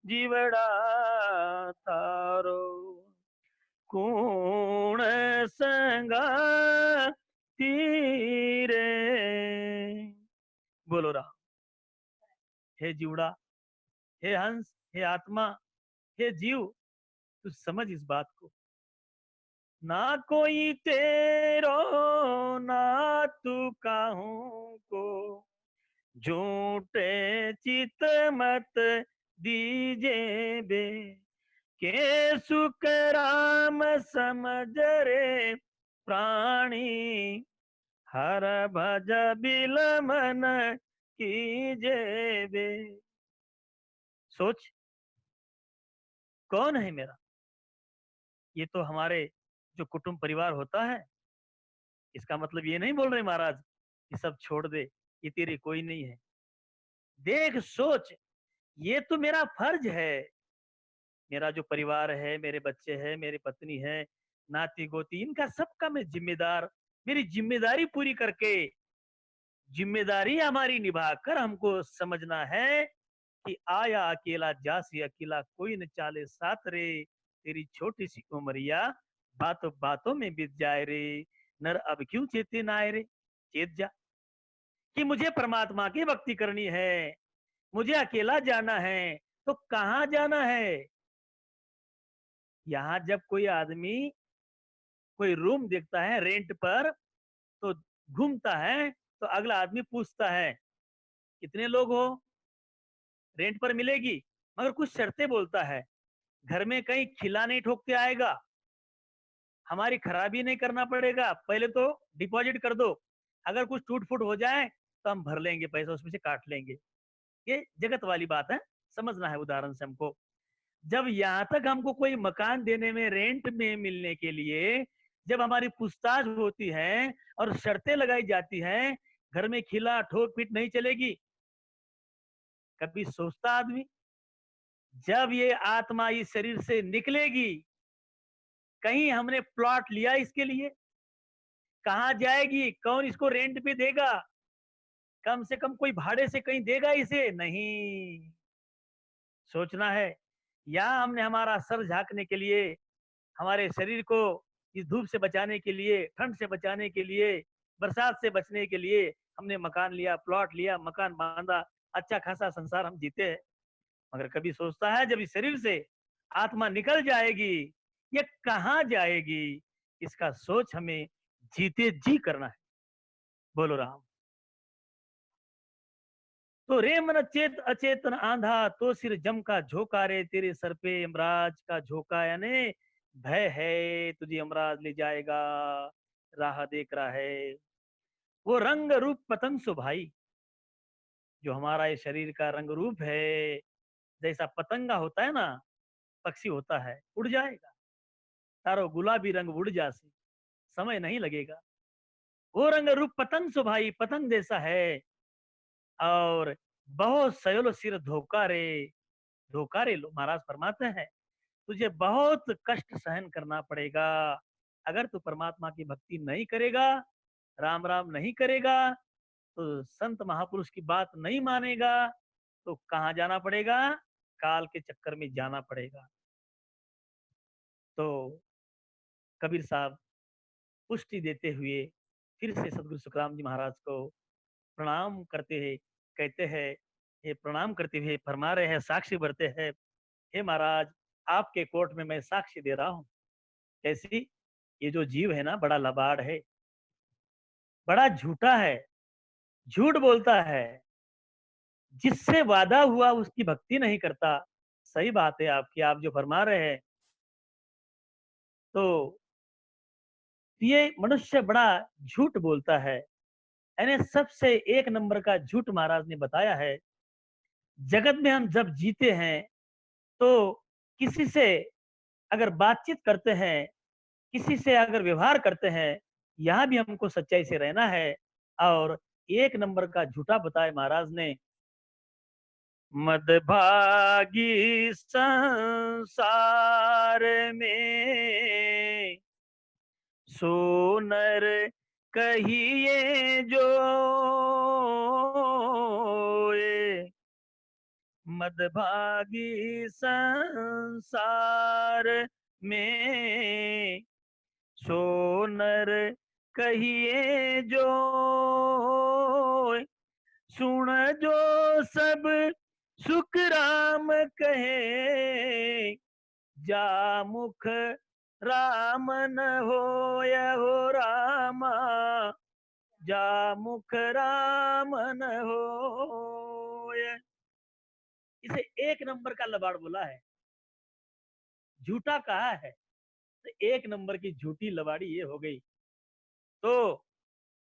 जीवड़ा थारो कूण संगाती रे। बोलो राम। हे जीवड़ा, हे हंस, हे आत्मा, हे जीव, तू समझ इस बात को, ना कोई तेरो ना तू काहू को, झूठे चित मत दीजे बे, के सुख राम समझ रे प्राणी, हर भज बिल मन कीजे बे। सोच, कौन है मेरा? ये तो हमारे जो कुटुंब परिवार होता है। इसका मतलब ये नहीं बोल रहे महाराज कि सब छोड़ दे, ये तेरे कोई नहीं है। देख, सोच, ये तो मेरा फर्ज है। मेरा जो परिवार है, मेरे बच्चे हैं, मेरी पत्नी है, नाती गोती, इनका सबका मैं जिम्मेदार, मेरी जिम्मेदारी पूरी करके, जिम्मेदारी हमारी निभाकर हमको समझना है कि आया अकेला जासी अकेला, कोई न चाले साथ रे, तेरी छोटी सी उमरिया बातों बातों में बीत जाए रे, नर अब क्यों चेते ना आए रे, चेत जा कि मुझे परमात्मा की भक्ति करनी है, मुझे अकेला जाना है। तो कहाँ जाना है? यहाँ जब कोई आदमी कोई रूम देखता है रेंट पर, तो घूमता है, तो अगला आदमी पूछता है कितने लोग हो, रेंट पर मिलेगी, मगर कुछ शर्तें बोलता है। घर में कहीं खिला नहीं ठोकते आएगा, हमारी खराबी नहीं करना पड़ेगा, पहले तो डिपॉजिट कर दो, अगर कुछ टूट फूट हो जाए तो हम भर लेंगे, पैसा उसमें से काट लेंगे। ये जगत वाली बात है, समझना है उदाहरण से हमको। जब यहाँ तक हमको कोई मकान देने में, रेंट में मिलने के लिए जब हमारी पूछताछ होती है और शर्तें लगाई जाती हैं, घर में खिला ठोक पीट नहीं चलेगी। कभी सोचता आदमी, जब ये आत्मा इस शरीर से निकलेगी, कहीं हमने प्लॉट लिया इसके लिए, कहाँ जाएगी, कौन इसको रेंट पे देगा, कम से कम कोई भाड़े से कहीं देगा इसे? नहीं। सोचना है, यहाँ हमने हमारा सर झांकने के लिए, हमारे शरीर को इस धूप से बचाने के लिए, ठंड से बचाने के लिए, बरसात से बचने के लिए हमने मकान लिया, प्लॉट लिया, मकान बांधा, अच्छा खासा संसार हम जीते हैं। मगर कभी सोचता है जब इस शरीर से आत्मा निकल जाएगी, ये कहाँ जाएगी, इसका सोच हमें जीते जी करना है। बोलो राम। तो रे मन चेत अचेतन आंधा, तो सिर जम का झोंका रे, तेरे सर पे यमराज का झोंका, यानी भय है, तुझे यमराज ले जाएगा, राह देख रहा है। वो रंग रूप पतंग सो भाई, जो हमारा ये शरीर का रंग रूप है, जैसा पतंगा होता है ना, पक्षी होता है, उड़ जाएगा, तारो गुलाबी रंग उड़ जासी, समय नहीं लगेगा। वो रंग रूप पतंग सो भाई पतंग जैसा है, और बहुत सयोलो सिर धोखा रे लो। महाराज फरमाते हैं तुझे बहुत कष्ट सहन करना पड़ेगा। अगर तू परमात्मा की भक्ति नहीं करेगा, राम राम नहीं करेगा, तो संत महापुरुष की बात नहीं मानेगा, तो कहाँ जाना पड़ेगा? काल के चक्कर में जाना पड़ेगा। तो कबीर साहब पुष्टि देते हुए फिर से सदगुरु सुखराम जी महाराज को प्रणाम करते हैं, कहते हैं, ये प्रणाम करते हुए फरमा रहे हैं, साक्षी भरते हैं, हे महाराज, आपके कोर्ट में मैं साक्षी दे रहा हूँ। कैसी? ये जो जीव है ना, बड़ा लबाड़ है, बड़ा झूठा है, झूठ बोलता है, जिससे वादा हुआ उसकी भक्ति नहीं करता। सही बात है आपकी, आप जो फरमा रहे हैं। तो ये मनुष्य बड़ा झूठ बोलता है। यानी सबसे एक नंबर का झूठ महाराज ने बताया है। जगत में हम जब जीते हैं, तो किसी से अगर बातचीत करते हैं, किसी से अगर व्यवहार करते हैं, यहाँ भी हमको सच्चाई से रहना है। और एक नंबर का झूठा बताया महाराज ने, मदभागी संसार में सोनर कहिए जो, मदभागी संसार में सोनर कहिए जो, सुन जो सब सुख राम कहे, जा मुख राम न होय हो रामा, जा मुख राम न होय। इसे एक नंबर का लबाड़ बोला है, झूठा कहा है, तो एक नंबर की झूठी लबाड़ी ये हो गई। तो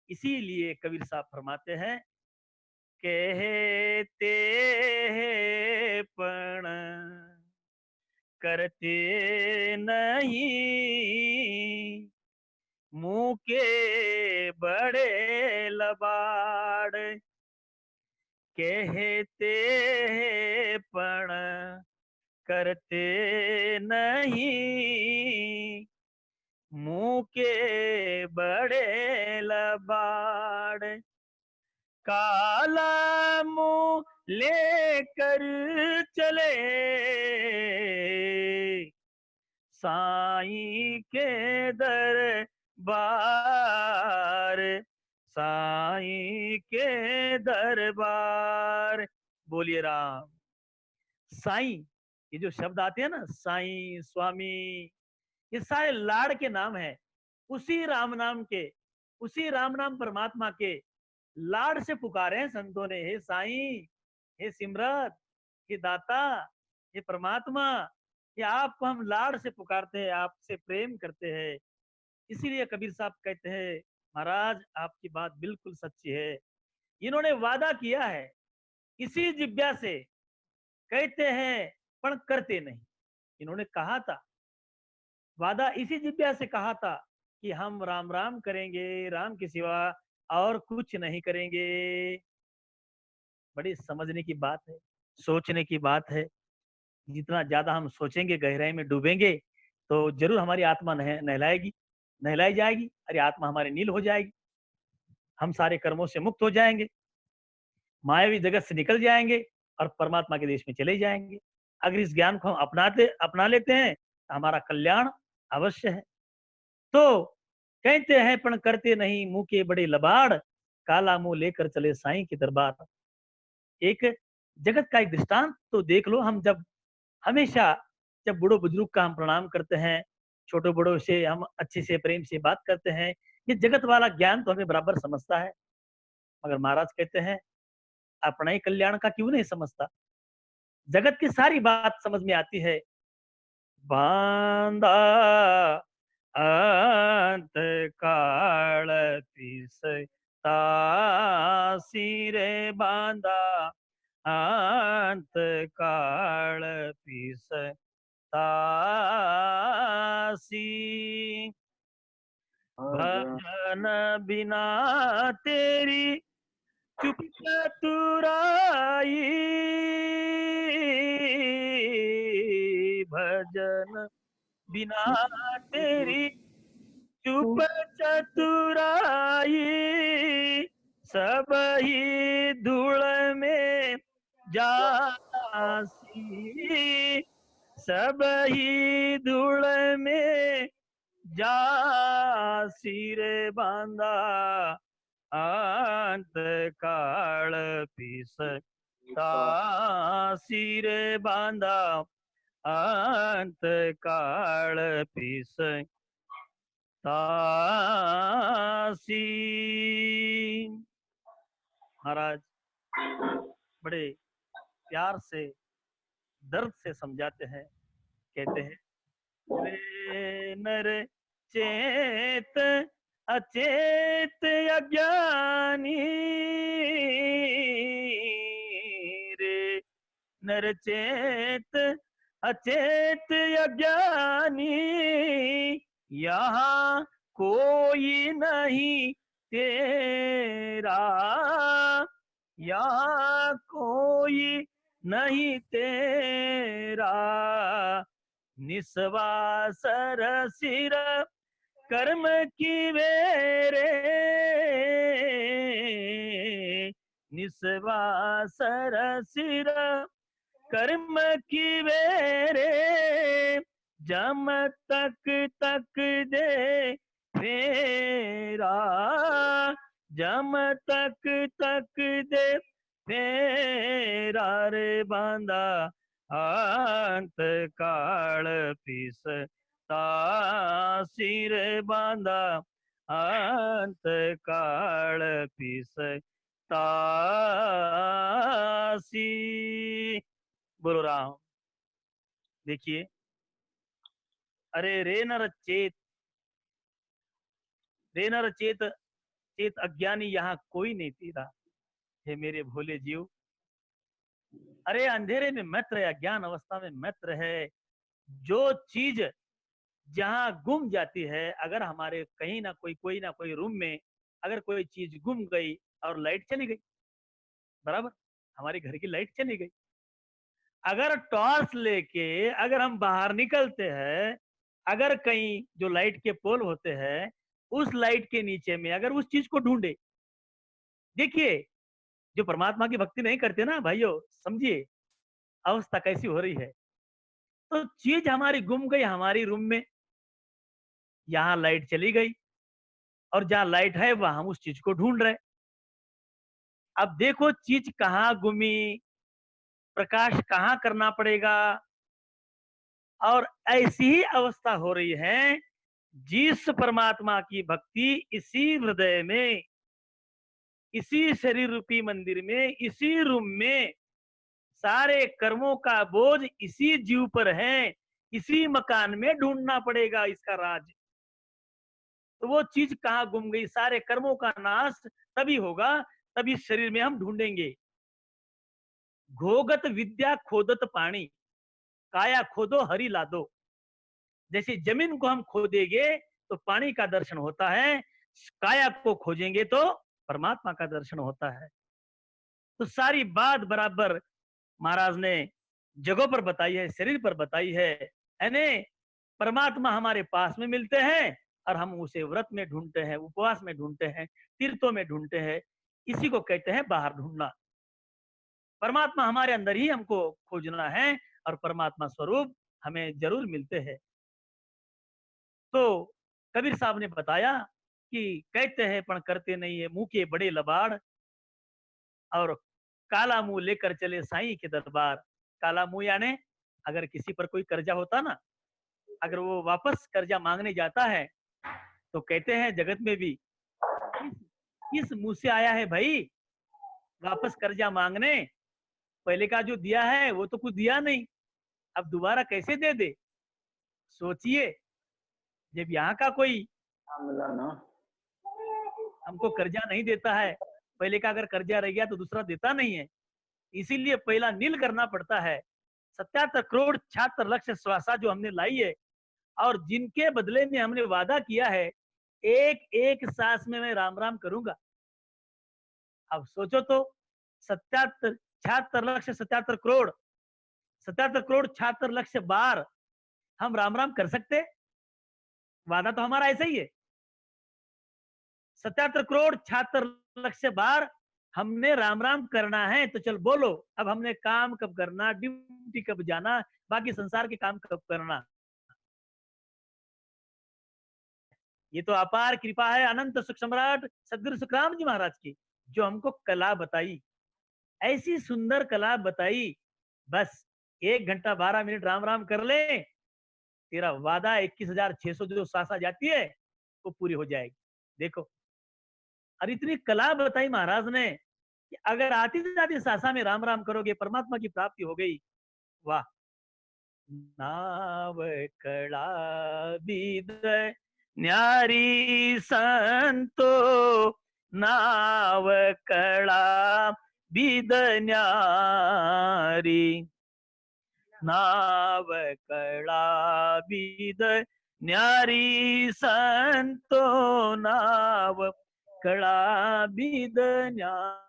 इसीलिए कबीर साहब फरमाते हैं, कहते हैं पण करते नहीं, मुंह के बड़े लबाड़। कहते हैं पण करते नहीं, मुंह के बड़े लबाड़। काला मुंह लेकर चले साईं के दरबार, साईं के दरबार। बोलिए राम। साईं, ये जो शब्द आते हैं ना, साईं, स्वामी, ये सारे लाड़ के नाम है। उसी राम नाम के, उसी राम नाम परमात्मा के लाड़ से पुकारे हैं संतों ने, हे साईं, हे सिमरत, हे दाता, हे परमात्मा। ये आपको हम लाड़ से पुकारते हैं, आपसे प्रेम करते हैं। इसीलिए कबीर साहब कहते हैं, महाराज आपकी बात बिल्कुल सच्ची है। इन्होंने वादा किया है इसी जिज्ञा से, कहते हैं पर करते नहीं। इन्होंने कहा था, वादा इसी जिज्ञा से कहा था कि हम राम राम करेंगे, राम के सिवा और कुछ नहीं करेंगे। बड़ी समझने की बात है, सोचने की बात है। जितना ज्यादा हम सोचेंगे, गहराई में डूबेंगे, तो जरूर हमारी आत्मा नहलाएगी, नहलाई जाएगी, अरे आत्मा हमारी नील हो जाएगी, हम सारे कर्मों से मुक्त हो जाएंगे, मायावी जगत से निकल जाएंगे और परमात्मा के देश में चले जाएंगे। अगर इस ज्ञान को हम अपना लेते हैं, तो हमारा कल्याण अवश्य है। तो कहते हैं पण करते नहीं, मुंह के बड़े लबाड़, काला मुंह लेकर चले साईं के दरबार। एक जगत का एक दृष्टांत तो देख लो। हम जब हमेशा जब बूढ़ो बुजुर्ग का हम प्रणाम करते हैं, छोटे बड़ों से हम अच्छे से प्रेम से बात करते हैं, ये जगत वाला ज्ञान तो हमें बराबर समझता है। मगर महाराज कहते हैं, अपना ही कल्याण का क्यों नहीं समझता? जगत की सारी बात समझ में आती है। बांधा अंत काल पिस तासीरे, बांधा अंत काल पिस तासी। भजन बिना तेरी चुप चतुराई, भजन बिना तेरी चुप चतुराई, सब ही धूल में जासी, सब ही धूल में जासी रे बांदा, अंत काल पीस तासी रे बांदा, अंत काल पीस तासी। महाराज बड़े प्यार से दर्द से समझाते हैं, कहते हैं रे नर चेत अचेत अज्ञानी, रे नर चेत अचेत अज्ञानी, यहाँ कोई नहीं तेरा, यहाँ कोई नहीं तेरा, निस्वासर सिर कर्म की वेरे, निस्वासर सिर कर्म की वेरे, जम तक तक दे फेरा, जम तक तक दे फेरा रे बांदा, अंत काल पीस तासी रे बांदा, अंत काल पीस तासी। बोलो राम। देखिए, अरे रे नर चेत, रे नर चेत, चेत अज्ञानी यहाँ कोई नहीं तेरा, हे मेरे भोले जीव। अरे अंधेरे में मत रहे, अज्ञान अवस्था में मत रहे। जो चीज जहां गुम जाती है, अगर हमारे कहीं ना कोई रूम में अगर कोई चीज गुम गई और लाइट चली गई, बराबर, हमारे घर की लाइट चली गई, अगर टॉर्च लेके अगर हम बाहर निकलते हैं, अगर कहीं जो लाइट के पोल होते हैं उस लाइट के नीचे में अगर उस चीज को ढूंढे, देखिए जो परमात्मा की भक्ति नहीं करते ना भाइयों, समझिए अवस्था कैसी हो रही है। तो चीज हमारी गुम गई हमारी रूम में, यहाँ लाइट चली गई और जहां लाइट है वहां हम उस चीज को ढूंढ रहे। अब देखो चीज कहाँ गुमी, प्रकाश कहाँ करना पड़ेगा। और ऐसी ही अवस्था हो रही है, जिस परमात्मा की भक्ति इसी हृदय में, इसी शरीर रूपी मंदिर में, इसी रूम में, सारे कर्मों का बोझ इसी जीव पर है, इसी मकान में ढूंढना पड़ेगा इसका राज। तो वो चीज कहाँ गुम गई, सारे कर्मों का नाश तभी होगा, तभी शरीर में हम ढूंढेंगे। घोगत विद्या खोदत पानी, काया खोदो हरि लादो। जैसे जमीन को हम खोदेंगे तो पानी का दर्शन होता है, काया को खोजेंगे तो परमात्मा का दर्शन होता है। तो सारी बात बराबर महाराज ने जगहों पर बताई है, शरीर पर बताई है। यानी परमात्मा हमारे पास में मिलते हैं और हम उसे व्रत में ढूंढते हैं, उपवास में ढूंढते हैं, तीर्थों में ढूंढते हैं। इसी को कहते हैं बाहर ढूंढना। परमात्मा हमारे अंदर ही हमको खोजना है और परमात्मा स्वरूप हमें जरूर मिलते हैं। तो कबीर साहब ने बताया कि कहते हैं पण करते नहीं है, मुंह के बड़े लबाड़, और काला मुंह लेकर चले साईं के दरबार। काला मुंह यानी अगर किसी पर कोई कर्जा होता ना, अगर वो वापस कर्जा मांगने जाता है तो कहते हैं जगत में भी, किस मुंह से आया है भाई वापस कर्जा मांगने, पहले का जो दिया है वो तो कुछ दिया नहीं, अब दोबारा कैसे दे दे। सोचिए, जब यहाँ का कोई हमको कर्जा नहीं देता है, पहले का अगर कर्जा रह गया तो दूसरा देता नहीं है, इसीलिए पहला नील करना पड़ता है। 77 करोड़ 76 लक्ष श्वासा जो हमने लाई है और जिनके बदले में हमने वादा किया है एक एक सांस में मैं राम राम करूंगा। अब सोचो तो, 77 76 करोड़ 76 करोड़ 76 लाख बार हम राम राम कर सकते? वादा तो हमारा ऐसा ही है। 77 करोड़ 76 लाख बार हमने राम राम करना है। तो चल बोलो, अब हमने काम कब करना, ड्यूटी कब जाना, बाकी संसार के काम कब करना। ये तो अपार कृपा है अनंत सुख सम्राट सदगुरु सुखराम जी महाराज की, जो हमको कला बताई, ऐसी सुंदर कला बताई। बस 1 घंटा 12 मिनट राम राम कर ले, तेरा वादा 21,600 जो सासा जाती है वो पूरी हो जाएगी। देखो, और इतनी कला बताई महाराज ने कि अगर आती जाती सासा में राम राम करोगे परमात्मा की प्राप्ति हो गई। वाह। नाव कड़ा बिद न्यारी संतो, नाव कड़ा बिद न्यारी, नाव कड़ा बिद न्यारी संतो, नाव कड़ा बिद न्यारी।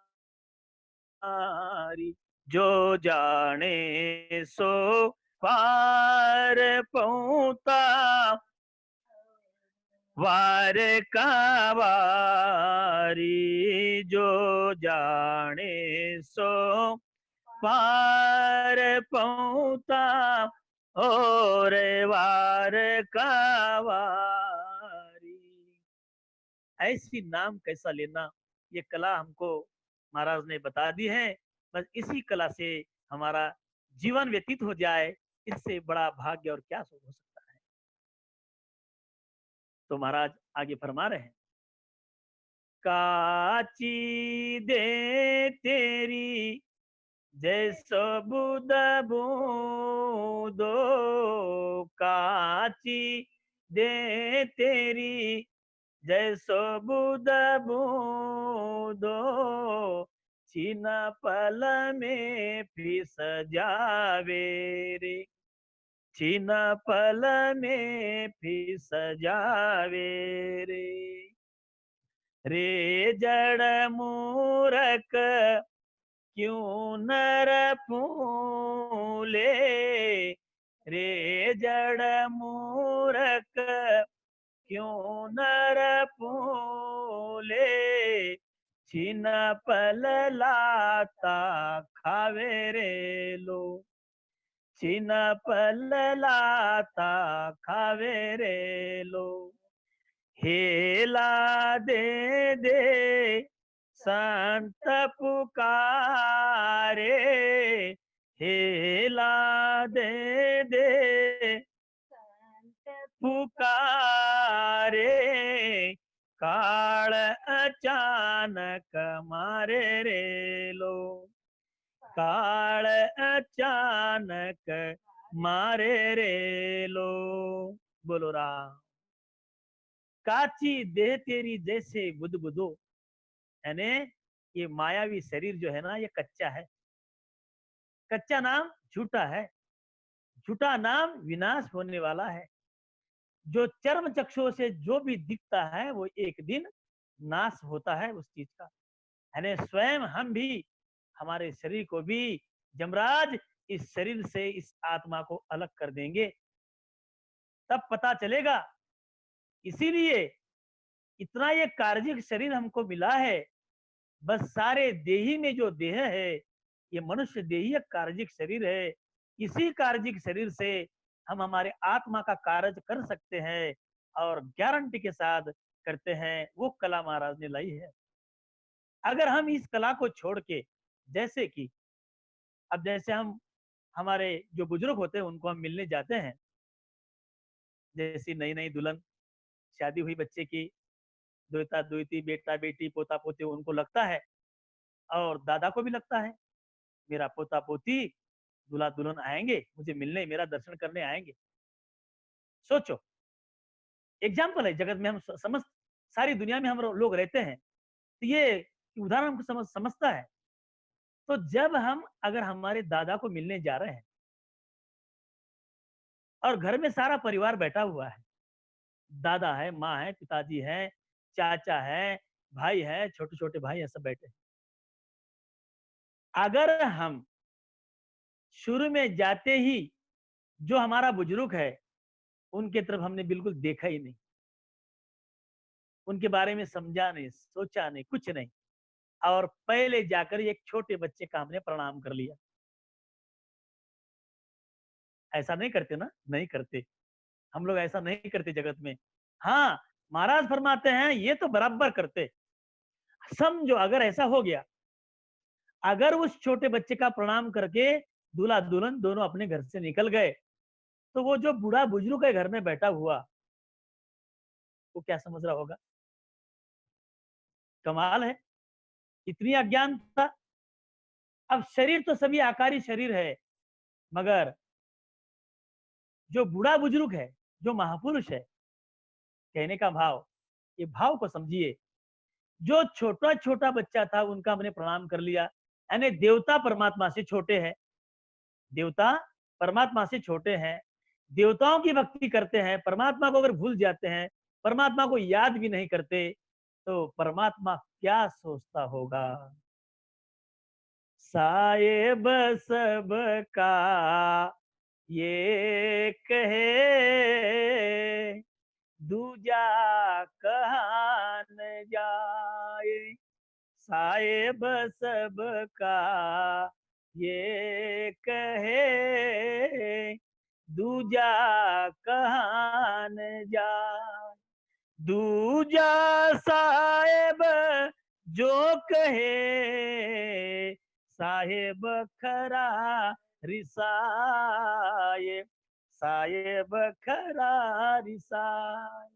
जो जाने सो पार पहुँता, वार का वारी। जो जाने सो पार पहुँता, और वार का वारी। ऐसी नाम कैसा लेना, ये कला हमको महाराज ने बता दी है। बस इसी कला से हमारा जीवन व्यतीत हो जाए, इससे बड़ा भाग्य और क्या हो सकता है। तो महाराज आगे फरमा रहे हैं, काची दे तेरी जैसो बुद बूंदो, काची दे तेरी जैसो बुद बूंदो, छीन पल में फिस जावे रे, छीन पल में फिस जावे रे। रे जड़ मूरख क्यों नर फूले, रे जड़ मूरख क्यों नर फूले, छीन पल लाता खावे रे लो, छीन पल लाता खावे रे लो। हेला दे दे संत पुकारे, हेला दे दे पुकारे, काल अचानक मारे रे लो, काल अचानक मारे रे लो। बोलो राम। काची देह तेरी जैसे बुदबुदो, यानी ये मायावी शरीर जो है ना, ये कच्चा है। कच्चा नाम झूठा है, झूठा नाम विनाश होने वाला है। जो चर्म चक्षुओं से जो भी दिखता है वो एक दिन नाश होता है उस चीज का। यानी स्वयं हम भी, हमारे शरीर को भी जमराज इस शरीर से इस आत्मा को अलग कर देंगे, तब पता चलेगा। इसीलिए इतना ये कार्जिक शरीर हमको मिला है। बस सारे देही में जो देह है, ये मनुष्य देही एक कार्जिक शरीर है। इसी कार्जिक शरीर से हम हमारे आत्मा का कार्य कर सकते हैं, और गारंटी के साथ करते हैं। वो कला महाराज ने लाई है। अगर हम इस कला को छोड़ के, जैसे कि अब जैसे हम हमारे जो बुजुर्ग होते हैं उनको हम मिलने जाते हैं, जैसी नई नई दुल्हन, शादी हुई बच्चे की, दोता दोती, बेटा बेटी, पोता पोती, उनको लगता है, और दादा को भी लगता है, मेरा पोता पोती, दूल्हा दुल्हन आएंगे मुझे मिलने, मेरा दर्शन करने आएंगे। सोचो, एग्जाम्पल है, जगत में हम समस्त सारी दुनिया में हम लोग रहते हैं, तो ये उदाहरण हमको समझता है। तो जब हम अगर हमारे दादा को मिलने जा रहे हैं और घर में सारा परिवार बैठा हुआ है, दादा है, माँ है, पिताजी है, चाचा है, भाई है, छोटे छोटे भाई है, सब बैठे हैं। अगर हम शुरू में जाते ही जो हमारा बुजुर्ग है उनके तरफ हमने बिल्कुल देखा ही नहीं, उनके बारे में समझा नहीं, सोचा नहीं, कुछ नहीं, और पहले जाकर एक छोटे बच्चे का हमने प्रणाम कर लिया। ऐसा नहीं करते ना? नहीं करते। हम लोग ऐसा नहीं करते जगत में। हाँ, महाराज फरमाते हैं ये तो बराबर करते। समझो अगर ऐसा हो गया, अगर उस छोटे बच्चे का प्रणाम करके दूल्हा दुल्हन दोनों अपने घर से निकल गए, तो वो जो बूढ़ा बुजुर्ग के घर में बैठा हुआ, वो क्या समझ रहा होगा? कमाल है, इतनी अज्ञानता। अब शरीर तो सभी आकारी शरीर है, मगर जो बूढ़ा बुजुर्ग है, जो महापुरुष है, कहने का भाव, ये भाव को समझिए। जो छोटा छोटा बच्चा था उनका हमने प्रणाम कर लिया, यानी देवता परमात्मा से छोटे हैं। देवता परमात्मा से छोटे हैं, देवताओं की भक्ति करते हैं, परमात्मा को अगर भूल जाते हैं, परमात्मा को याद भी नहीं करते, तो परमात्मा क्या सोचता होगा? साहेब सबका ये कहे, दूजा कहा न जाए। साहेब सबका ये कहे, दूजा कहा न जाए। दूजा साहेब जो कहे, साहेब खरा रिसाए, साहेब खरा रिसाए।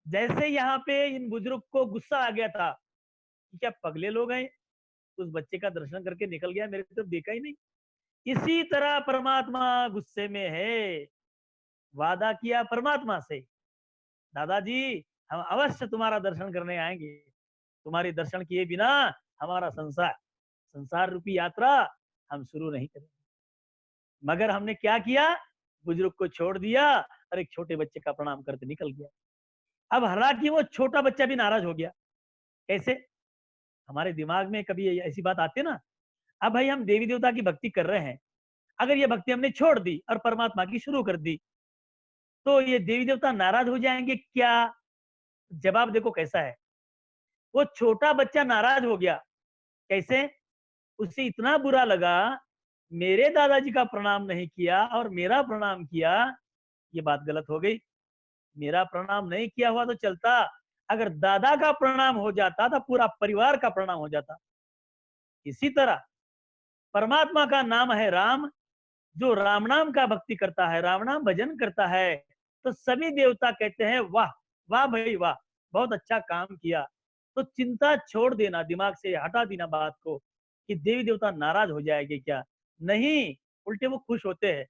जैसे यहाँ पे इन बुजुर्ग को गुस्सा आ गया था कि क्या पगले लोग हैं, उस बच्चे का दर्शन करके निकल गया, मेरे तो देखा ही नहीं। इसी तरह परमात्मा गुस्से में है। वादा किया परमात्मा से, दादाजी हम अवश्य तुम्हारा दर्शन करने आएंगे, तुम्हारे दर्शन किए बिना हमारा संसार संसार रूपी यात्रा हम शुरू नहीं करेंगे। मगर हमने क्या किया? बुजुर्ग को छोड़ दिया और एक छोटे बच्चे का प्रणाम करके निकल गया। अब हालांकि वो छोटा बच्चा भी नाराज हो गया। कैसे? हमारे दिमाग में कभी ऐसी बात आती है ना, अब भाई हम देवी देवता की भक्ति कर रहे हैं, अगर ये भक्ति हमने छोड़ दी और परमात्मा की शुरू कर दी, तो ये देवी देवता नाराज हो जाएंगे क्या? जवाब देखो कैसा है। वो छोटा बच्चा नाराज हो गया। कैसे? उसे इतना बुरा लगा, मेरे दादाजी का प्रणाम नहीं किया और मेरा प्रणाम किया, ये बात गलत हो गई। मेरा प्रणाम नहीं किया हुआ तो चलता, अगर दादा का प्रणाम हो जाता तो पूरा परिवार का प्रणाम हो जाता। इसी तरह परमात्मा का नाम है राम, जो राम नाम का भक्ति करता है, राम नाम भजन करता है, तो सभी देवता कहते हैं वाह, वाह भाई वाह, बहुत अच्छा काम किया। तो चिंता छोड़ देना, दिमाग से हटा देना बात को कि देवी देवता नाराज हो जाएंगे क्या? नहीं, उल्टे वो खुश होते हैं।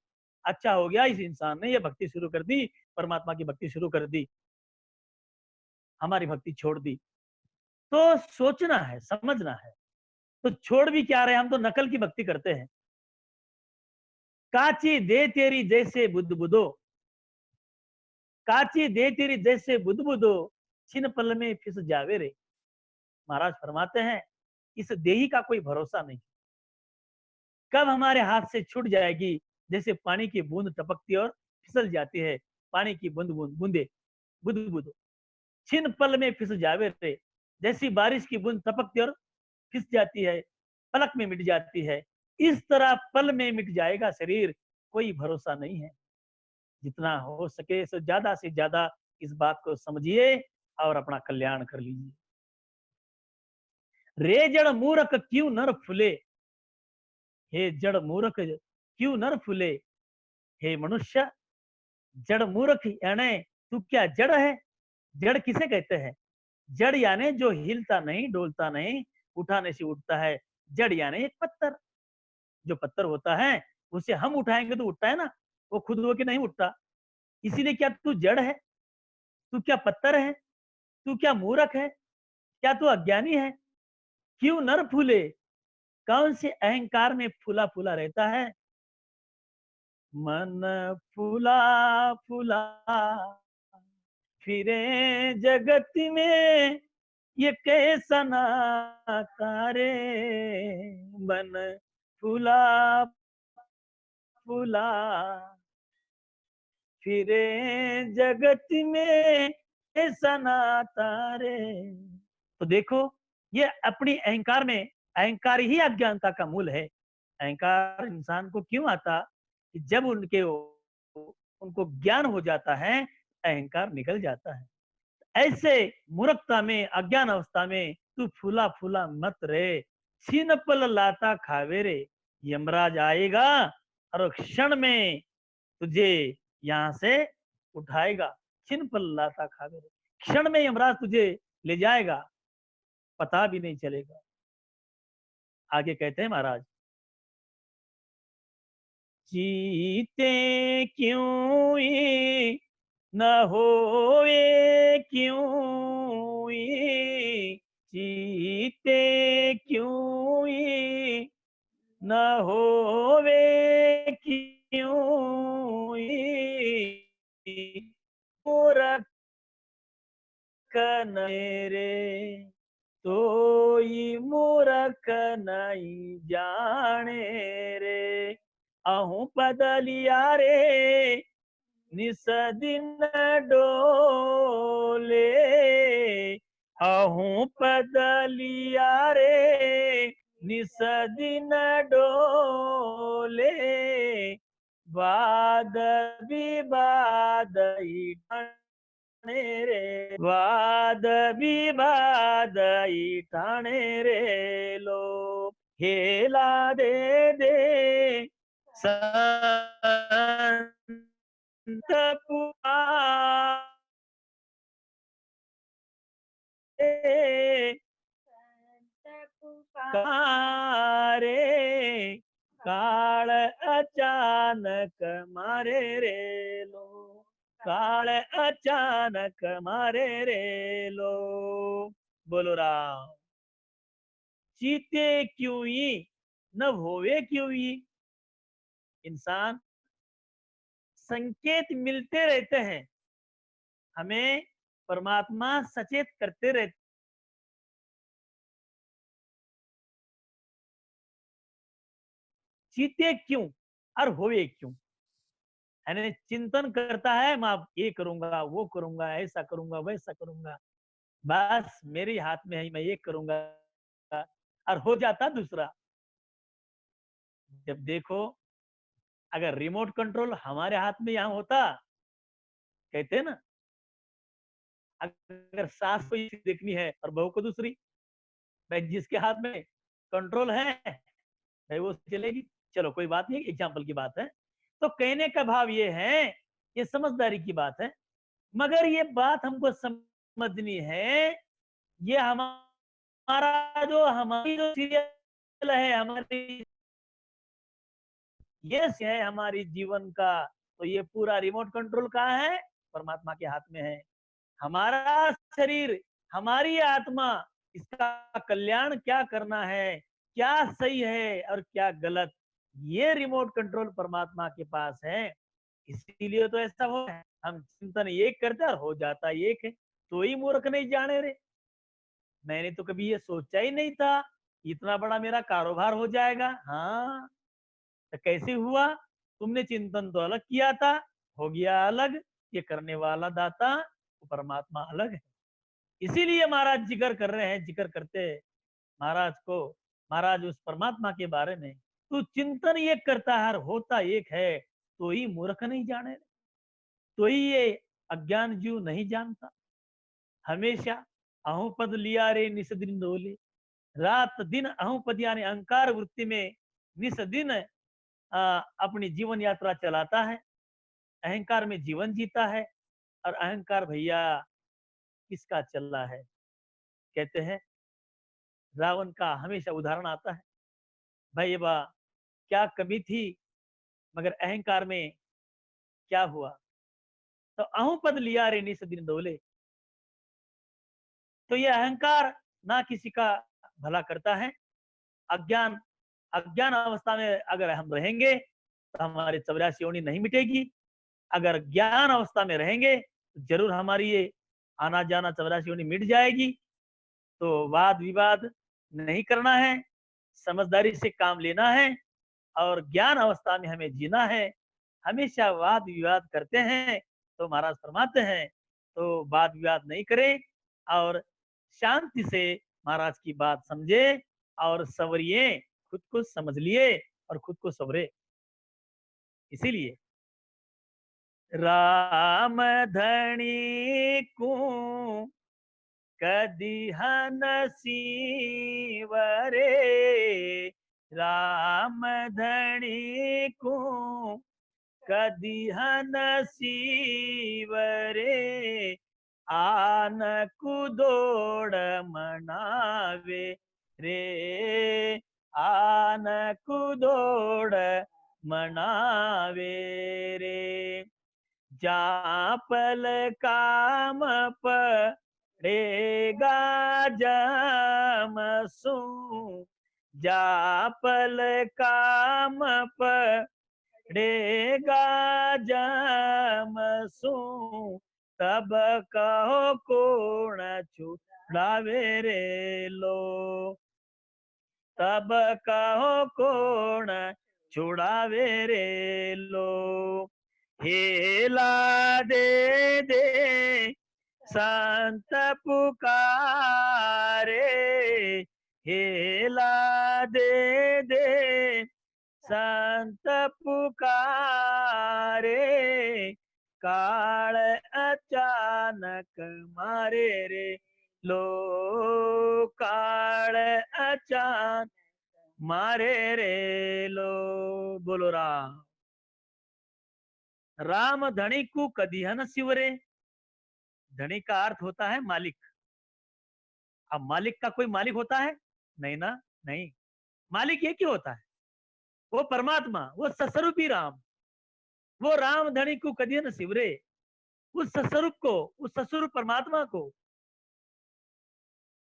अच्छा हो गया इस इंसान ने ये भक्ति शुरू कर दी, परमात्मा की भक्ति शुरू कर दी, हमारी भक्ति छोड़ दी। तो सोचना है, समझना है। तो छोड़ भी क्या रहे, हम तो नकल की भक्ति करते हैं। काची दे तेरी जैसे बुद्ध बुदो, काची दे तेरी जैसे बुद्ध बुदो, छिन पल में फिस जावे रे। महाराज फरमाते हैं इस देही का कोई भरोसा नहीं, कब हमारे हाथ से छूट जाएगी। जैसे पानी की बूंद टपकती और फिसल जाती है, पानी की बूंद बूंद बूंदे बुद बुद, छिन पल में फिस जावे रे। जैसी बारिश की बूंद टपकती और फिस जाती है, पलक में मिट जाती है, इस तरह पल में मिट जाएगा शरीर, कोई भरोसा नहीं है। जितना हो सके सो ज्यादा से ज्यादा इस बात को समझिए और अपना कल्याण कर लीजिए। रे जड़ मूर्ख क्यों नर फुले, हे जड़ मूर्ख क्यों नर फुले। हे मनुष्य, जड़ मूर्ख यानी तू क्या जड़ है? जड़ किसे कहते हैं? जड़ यानी जो हिलता नहीं, डोलता नहीं, उठाने से उठता है। जड़ यानी एक पत्थर, जो पत्थर होता है उसे हम उठाएंगे तो उठता है ना, वो खुद होके नहीं उठता। इसीलिए क्या तू जड़ है? तू क्या पत्थर है? तू क्या मूर्ख है? क्या तू अज्ञानी है? क्यों नर फूले, कौन से अहंकार में फूला फूला रहता है? मन फूला फूला फिरे जगत में ये कैसा नाता रे, बन फूला फूला फिरे जगत में ऐसा नाता रे। तो देखो, ये अपनी अहंकार में, अहंकार ही अज्ञानता का मूल है। अहंकार इंसान को क्यों आता कि जब उनको ज्ञान हो जाता है, अहंकार निकल जाता है। ऐसे मूर्खता में, अज्ञान अवस्था में तू फूला फूला मत रे, छीन पल लाता खावे रे। यमराज आएगा और क्षण में तुझे यहाँ से उठाएगा। छिन पल लाता खावे रे, क्षण में यमराज तुझे ले जाएगा, पता भी नहीं चलेगा। आगे कहते हैं महाराज, जीते क्यों ये न होए क्यों ये, जीते क्यों ये न होवे क्यों ये, मूर्ख मेरे तो ये मूर्ख नहीं जाने रे। अहूँ बदलिया रे निस दिन डोले, अहूँ बदलिया रे निस दिन डोले, वाद विवाद रे, वाद विवाद ठाणे रे लो, हेला दे दे संत पुकारे, काळ अचानक मारे रे लो, काळ अचानक मारे रे लो। बोलो राम। चीते क्यों ही न होवे क्यों ही। इंसान संकेत मिलते रहते हैं, हमें परमात्मा सचेत करते रहते, चीते क्यों और होवे क्यों, यानी चिंतन करता है, मैं ये करूंगा वो करूंगा, ऐसा करूंगा वैसा करूंगा, बस मेरे हाथ में है, मैं ये करूंगा, और हो जाता दूसरा। जब देखो, अगर रिमोट कंट्रोल हमारे हाथ में यहाँ होता, कहते हैं ना, अगर सास को देखनी है और बहू को दूसरी, भाई जिसके हाथ में कंट्रोल है भाई वो चलेगी। चलो कोई बात नहीं, एग्जाम्पल की बात है। तो कहने का भाव ये है, ये समझदारी की बात है, मगर ये बात हमको समझनी है, ये हमारा जो हमारी जो सीरियल है, हमारी ये है हमारी जीवन का, तो ये पूरा रिमोट कंट्रोल कहाँ है, परमात्मा के हाथ में है। हमारा शरीर, हमारी आत्मा, इसका कल्याण क्या करना है, क्या सही है और क्या गलत, ये रिमोट कंट्रोल परमात्मा के पास है। इसीलिए तो ऐसा हो है, हम चिंतन एक करते और हो जाता एक है। तो ही मूर्ख नहीं जाने रे, मैंने तो कभी ये सोचा ही नहीं था इतना बड़ा मेरा कारोबार हो जाएगा। हाँ, तो कैसे हुआ, तुमने चिंतन तो अलग किया था, हो गया अलग, ये करने वाला दाता वो परमात्मा अलग है। इसीलिए महाराज जिक्र कर रहे हैं, जिक्र करते महाराज को, महाराज उस परमात्मा के बारे में, तू चिंतन एक करता है, होता एक है, तो ही मूर्ख नहीं जाने, तो ही ये अज्ञान जीव नहीं जानता। हमेशा अहू पद लिया रे निस दिन डोले, रात दिन अहू पद यानी अहंकार वृत्ति में निस दिन अपनी जीवन यात्रा चलाता है, अहंकार में जीवन जीता है। और अहंकार भैया किसका चल रहा है, कहते हैं रावण का हमेशा उदाहरण आता है, भाई बा क्या कमी थी, मगर अहंकार में क्या हुआ, तो अहू पद लिया रे निस दिन डोले। तो ये अहंकार ना किसी का भला करता है। अज्ञान, अज्ञान अवस्था में अगर हम रहेंगे तो हमारी 84 योनि नहीं मिटेगी, अगर ज्ञान अवस्था में रहेंगे जरूर हमारी ये आना जाना 84 योनि मिट जाएगी। तो वाद विवाद नहीं करना है, समझदारी से काम लेना है और ज्ञान अवस्था में हमें जीना है। हमेशा वाद विवाद करते हैं तो महाराज फरमाते हैं तो वाद विवाद नहीं करें और शांति से महाराज की बात समझे और सवरिए, खुद को समझ लिए और खुद को सवरे। इसीलिए राम धनी को कदी हनसीवरे, राम धनी को कदी हनसीवरे, आन कुदोड़ मनावे रे, आन कुदोड़ मनावे रे। जापल काम पड़ेगा जमसू, जापल काम पड़ेगा जमसू, तब कहो कोण छुड़ावे रे लो, तब कहो कोण छुड़ावे रे लो। हेला दे दे संत पुकारे, हेला दे दे संत पुकारे, काल अचानक मारे रे लो, काल अचानक मारे रे लो। बोलो राम। राम धनी को कदिहन सिवरे। धनी का अर्थ होता है मालिक। अब मालिक का कोई मालिक होता है? नहीं ना, नहीं। मालिक एक ही होता है, वो परमात्मा, वो सस्वरूपी राम। वो राम धनी को कदिहन सिवरे, उस सस्वरूप को, उस सस्वरूप परमात्मा को,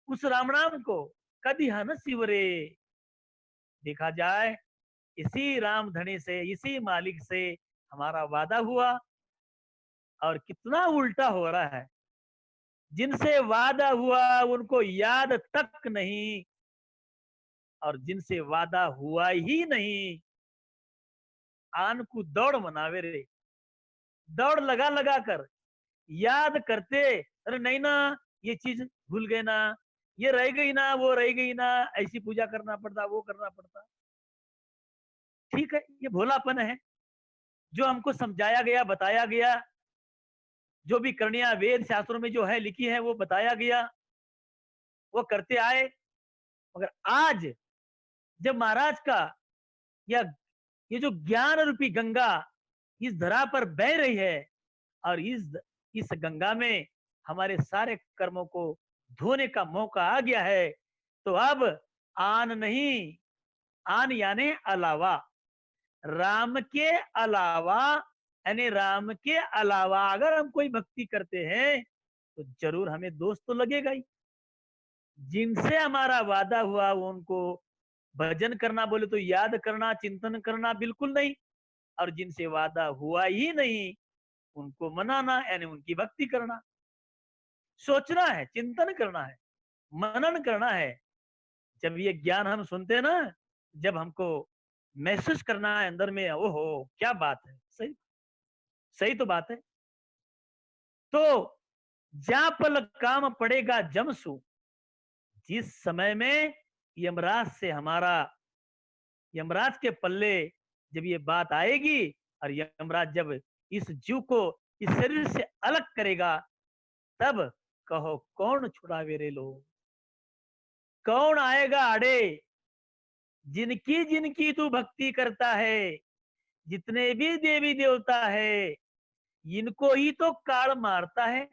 उस राम नाम को कदिहन सिवरे। देखा जाए इसी राम धनी से, इसी मालिक से हमारा वादा हुआ और कितना उल्टा हो रहा है। जिनसे वादा हुआ उनको याद तक नहीं, और जिनसे वादा हुआ ही नहीं आन को दौड़ मनावे रे। दौड़ लगा लगा कर याद करते, अरे नहीं ना ये चीज भूल गए ना, ये रह गई ना, वो रह गई ना, ऐसी पूजा करना पड़ता, वो करना पड़ता। ठीक है, ये भोलापन है जो हमको समझाया गया, बताया गया, जो भी करणिया वेद शास्त्रों में जो है लिखी है वो बताया गया, वो करते आए। मगर आज जब महाराज का या ये जो ज्ञान रूपी गंगा इस धरा पर बह रही है और इस गंगा में हमारे सारे कर्मों को धोने का मौका आ गया है, तो अब आन नहीं, आन यानी अलावा, राम के अलावा, यानी राम के अलावा अगर हम कोई भक्ति करते हैं तो जरूर हमें दोष तो लगेगा ही। जिनसे हमारा वादा हुआ उनको भजन करना बोले तो याद करना, चिंतन करना बिल्कुल नहीं, और जिनसे वादा हुआ ही नहीं उनको मनाना यानी उनकी भक्ति करना। सोचना है, चिंतन करना है, मनन करना है। जब ये ज्ञान हम सुनते हैं ना, जब हमको महसूस करना है अंदर में, ओहो क्या बात है, सही सही तो बात है। तो जहां पल काम पड़ेगा जमसू, जिस समय में यमराज से हमारा, यमराज के पल्ले जब ये बात आएगी और यमराज जब इस जीव को इस शरीर से अलग करेगा, तब कहो कौन छुड़ावे रे लो, कौन आएगा अड़े। जिनकी जिनकी तू भक्ति करता है, जितने भी देवी देवता है, इनको ही तो काल मारता है।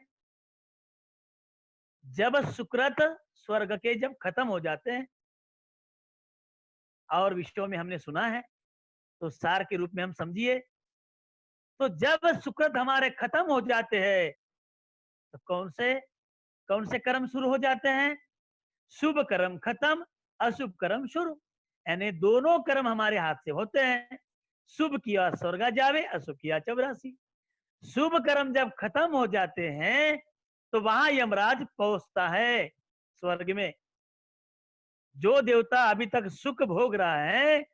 जब सुकृत स्वर्ग के जब खत्म हो जाते हैं, और विषयों में हमने सुना है तो सार के रूप में हम समझिए, तो जब सुकृत हमारे खत्म हो जाते हैं तो कौन से कर्म शुरू हो जाते हैं? शुभ कर्म खत्म, अशुभ कर्म शुरू, यानी दोनों कर्म हमारे हाथ से होते हैं। शुभ किया स्वर्ग जावे, अशुभ किया 84। शुभ कर्म जब खत्म हो जाते हैं तो वहां यमराज पहुंचता है स्वर्ग में। जो देवता अभी तक सुख भोग रहा है,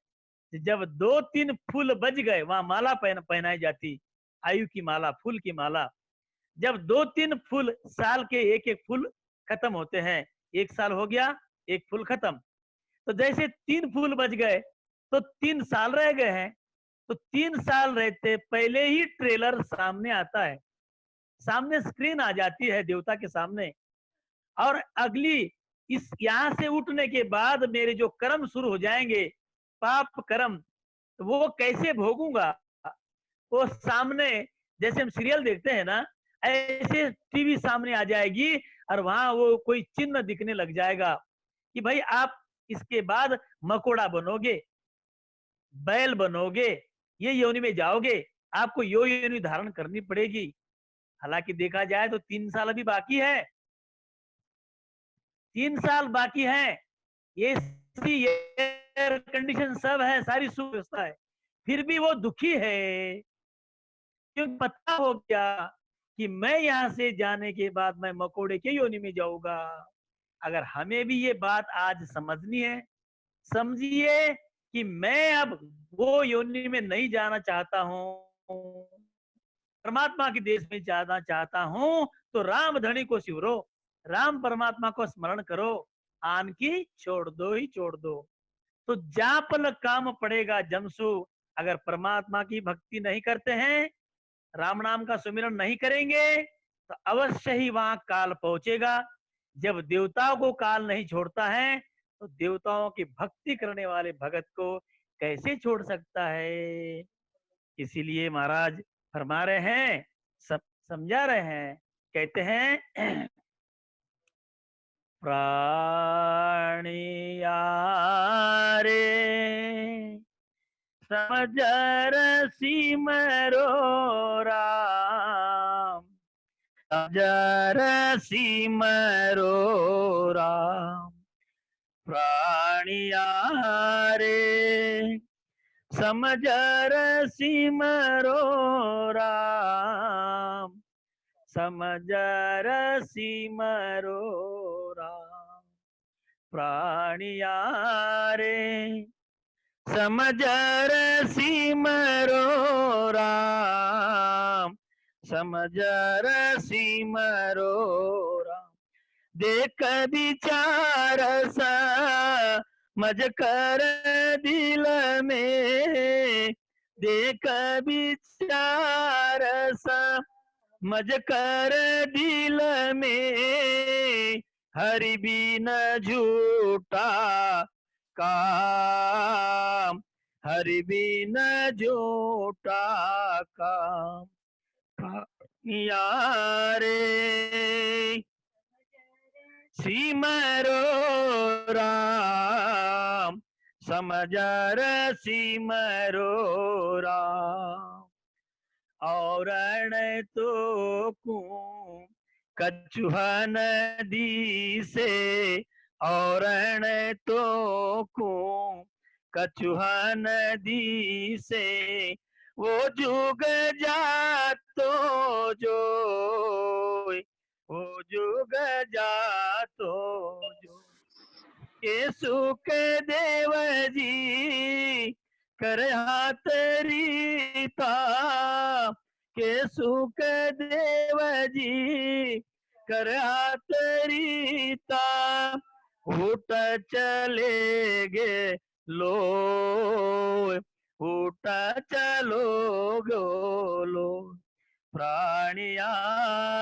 जब 2-3 फूल बज गए, वहां माला पहनाई जाती, आयु की माला, फूल की माला। जब 2-3 फूल, साल के एक एक फूल खत्म होते हैं, 1 साल हो गया, एक फूल खत्म, तो जैसे 3 फूल बज गए तो 3 साल रह गए हैं। तो 3 साल रहते पहले ही ट्रेलर सामने आता है, सामने स्क्रीन आ जाती है देवता के सामने। और अगली इस यहाँ से उठने के बाद मेरे जो कर्म शुरू हो जाएंगे, पाप कर्म, तो वो कैसे भोगूंगा, वो सामने, जैसे हम सीरियल देखते हैं ना, ऐसे टीवी सामने आ जाएगी और वहां वो कोई चिन्ह दिखने लग जाएगा कि भाई आप इसके बाद मकोड़ा बनोगे, बैल बनोगे, ये योनि में जाओगे, आपको यो योनि धारण करनी पड़ेगी। हालांकि देखा जाए तो 3 साल अभी बाकी है, 3 साल बाकी है, ये एयर कंडीशन सब है, सारी सुव्यवस्था है, फिर भी वो दुखी है, क्योंकि पता हो गया कि मैं यहाँ से जाने के बाद मैं मकोड़े के योनि में जाऊंगा। अगर हमें भी ये बात आज समझनी है, समझिए कि मैं अब वो योनि में नहीं जाना चाहता हूँ, परमात्मा के देश में जाना चाहता हूँ, तो राम धनी को सिमरो, राम परमात्मा को स्मरण करो, आन की छोड़ दो ही छोड़ दो। तो जापल काम पड़ेगा जमसु। अगर परमात्मा की भक्ति नहीं करते हैं, राम नाम का सुमिरन नहीं करेंगे, तो अवश्य ही वहां काल पहुंचेगा। जब देवताओं को काल नहीं छोड़ता है, तो देवताओं की भक्ति करने वाले भगत को कैसे छोड़ सकता है। इसीलिए महाराज फरमा रहे हैं, सब समझा रहे हैं, कहते हैं प्राणिया रे समझ रसी मरो राम, समझ रसी मरो राम, प्राणिया रे समझ रसी मरो राम, समझ रसी मरो राम, प्राणिया रे समझ रसी मरो राम, समझ रसी मरो राम। देख विचार समझ कर दिल में, देख विचार समझ कर दिल में, हरि बिन झूठा काम, हरि बिन झूठा काम, यारे सिमरो राम, समझ सिमरो राम। और तो कु कछुआ नदी से, और तो कु कछुआ नदी से, वो जुग जा तो जो, वो जुग जा तो जो, के सुख देव जी कर हाथ रीता, के सुख देव जी कर हाथ रीता, उठ चले गे लो, उठ चलो गोलो, प्राणिया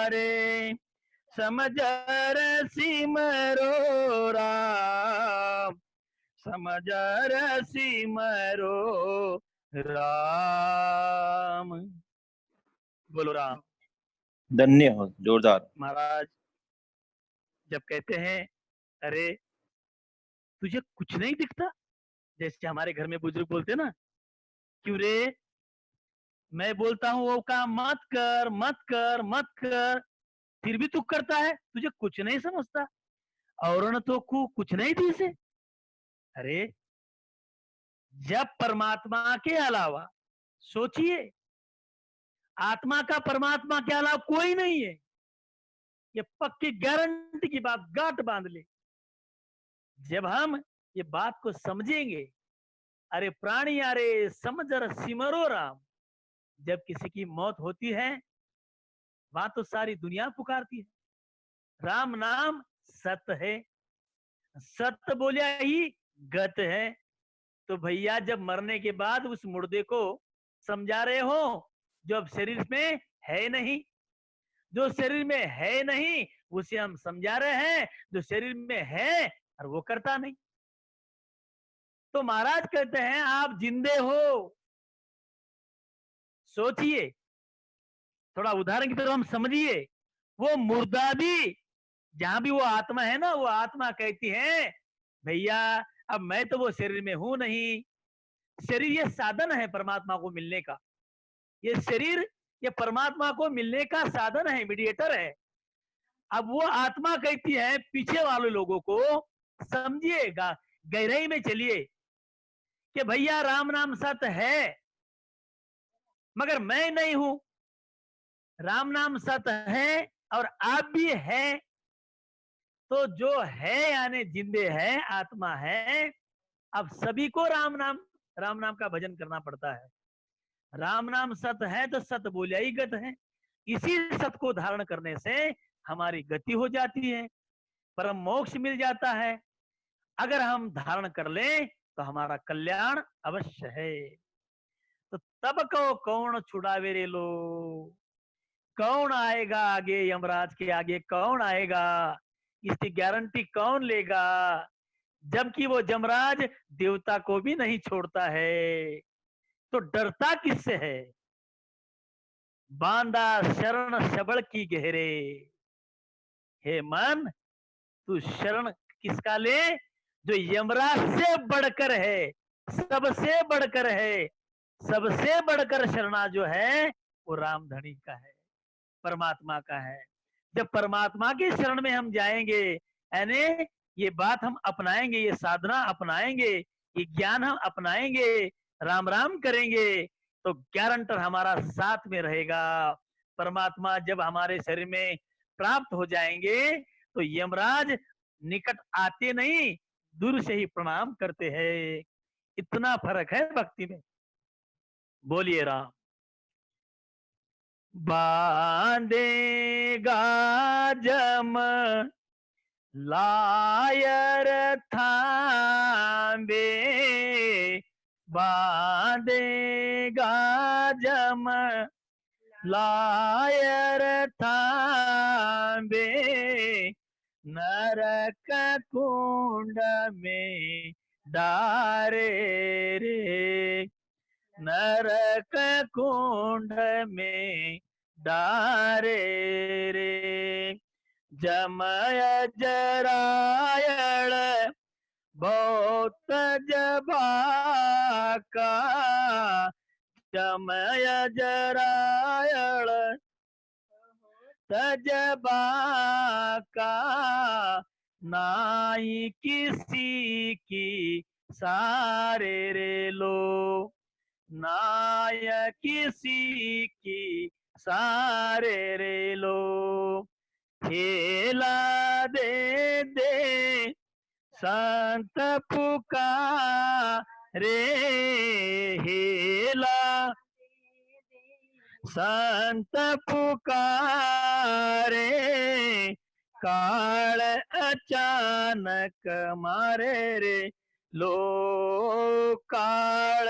रे समझ रसी मरो राम, समझ रसी मरो राम। बोलो राम।
धन्य हो, जोरदार।
महाराज जब कहते हैं अरे तुझे कुछ नहीं दिखता, जैसे हमारे घर में बुजुर्ग बोलते ना, क्यों रे, मैं बोलता हूँ वो काम मत कर मत कर मत कर, फिर भी तू करता है, तुझे कुछ नहीं समझता, और न तो कुछ नहीं थी से। अरे जब परमात्मा के अलावा सोचिए, आत्मा का परमात्मा के अलावा कोई नहीं है। ये पक्की गारंटी की बात, गांठ बांध ले। जब हम ये बात को समझेंगे, अरे प्राणी अरे समझ सिमरो राम, जब किसी की मौत होती है वहां तो सारी दुनिया पुकारती है, राम नाम सत्य है, सत्य बोलिया ही गत है। तो भैया जब मरने के बाद उस मुर्दे को समझा रहे हो जो अब शरीर में है नहीं, जो शरीर में है नहीं उसे हम समझा रहे हैं, जो शरीर में है और वो करता नहीं। तो महाराज कहते हैं आप जिंदे हो, सोचिए, थोड़ा उदाहरण की तरह हम समझिए। वो मुर्दा भी, जहां भी वो आत्मा है ना, वो आत्मा कहती है भैया अब मैं तो वो शरीर में हूं नहीं। शरीर ये साधन है परमात्मा को मिलने का, ये शरीर ये परमात्मा को मिलने का साधन है, मीडिएटर है। अब वो आत्मा कहती है पीछे वाले लोगों को समझिएगा, गहराई में चलिए कि भैया राम नाम सत्य है मगर मैं नहीं हूं। राम नाम सत्य है और आप भी है, तो जो है यानी जिंदे है, आत्मा है। अब सभी को राम नाम का भजन करना पड़ता है। राम नाम सत्य है तो सत्य बोलिया ही गत है। इसी सत्य को धारण करने से हमारी गति हो जाती है, परम मोक्ष मिल जाता है। अगर हम धारण कर लें तो हमारा कल्याण अवश्य है। तो तब को कौन छुड़ावे रे लो, कौन आएगा आगे, यमराज के आगे कौन आएगा, इसकी गारंटी कौन लेगा, जबकि वो यमराज देवता को भी नहीं छोड़ता है। तो डरता किससे है, बांधा शरण शबड़ की गहरे। हे मन तू शरण किसका ले, जो यमराज से बढ़कर है, सबसे बढ़कर है, सबसे बढ़कर शरणा जो है वो रामधनी का है, परमात्मा का है। जब परमात्मा की शरण में हम जाएंगे, यानी ये बात हम अपनाएंगे, ये साधना अपनाएंगे, ये ज्ञान हम अपनाएंगे, राम राम करेंगे, तो गारंटर हमारा साथ में रहेगा। परमात्मा जब हमारे शरीर में प्राप्त हो जाएंगे तो यमराज निकट आते नहीं, दूर से ही प्रणाम करते हैं। इतना फर्क है भक्ति में। बोलिए राम। बांधेगा जम लायर थांबे, बांधेगा जम लायर थांबे, नरक कुंड में डारे रे, नरक कुंड में डारे रे। जमय जरायण बहुत जबाका, जमय जरायण तजबाका, नाई किसी की सारे रे लो, नाय किसी की सारे रे लो। खेला दे दे संत पुकारे, हेला संत पुकारे, काल अचानक मारे रे लो, काल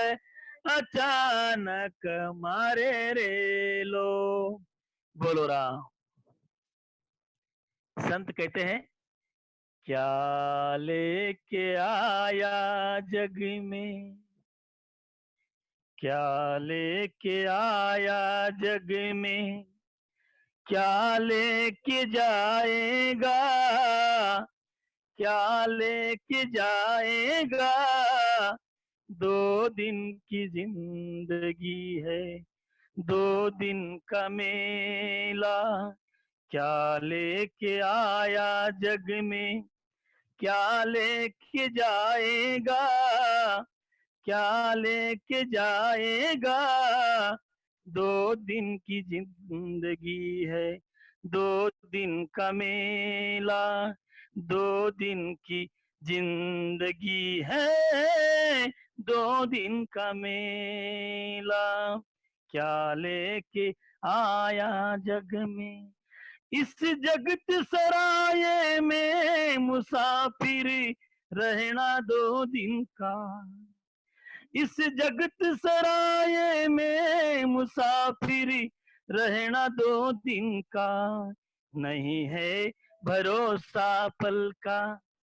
अचानक मारे रे लो। बोलो राम। संत कहते हैं क्या लेके आया जग में, क्या लेके आया जग में, क्या लेके जाएगा, क्या लेके जाएगा। 2 दिन की जिंदगी है, 2 दिन का मेला, क्या लेके आया जग में, क्या लेके जाएगा, क्या लेके जाएगा। 2 दिन की जिंदगी है, 2 दिन का मेला, 2 दिन की जिंदगी है, 2 दिन का मेला। क्या लेके आया जग में, इस जगत सराय में मुसाफिर रहना 2 दिन का। इस जगत सराय में मुसाफिर रहना 2 दिन का। नहीं है भरोसा पल का,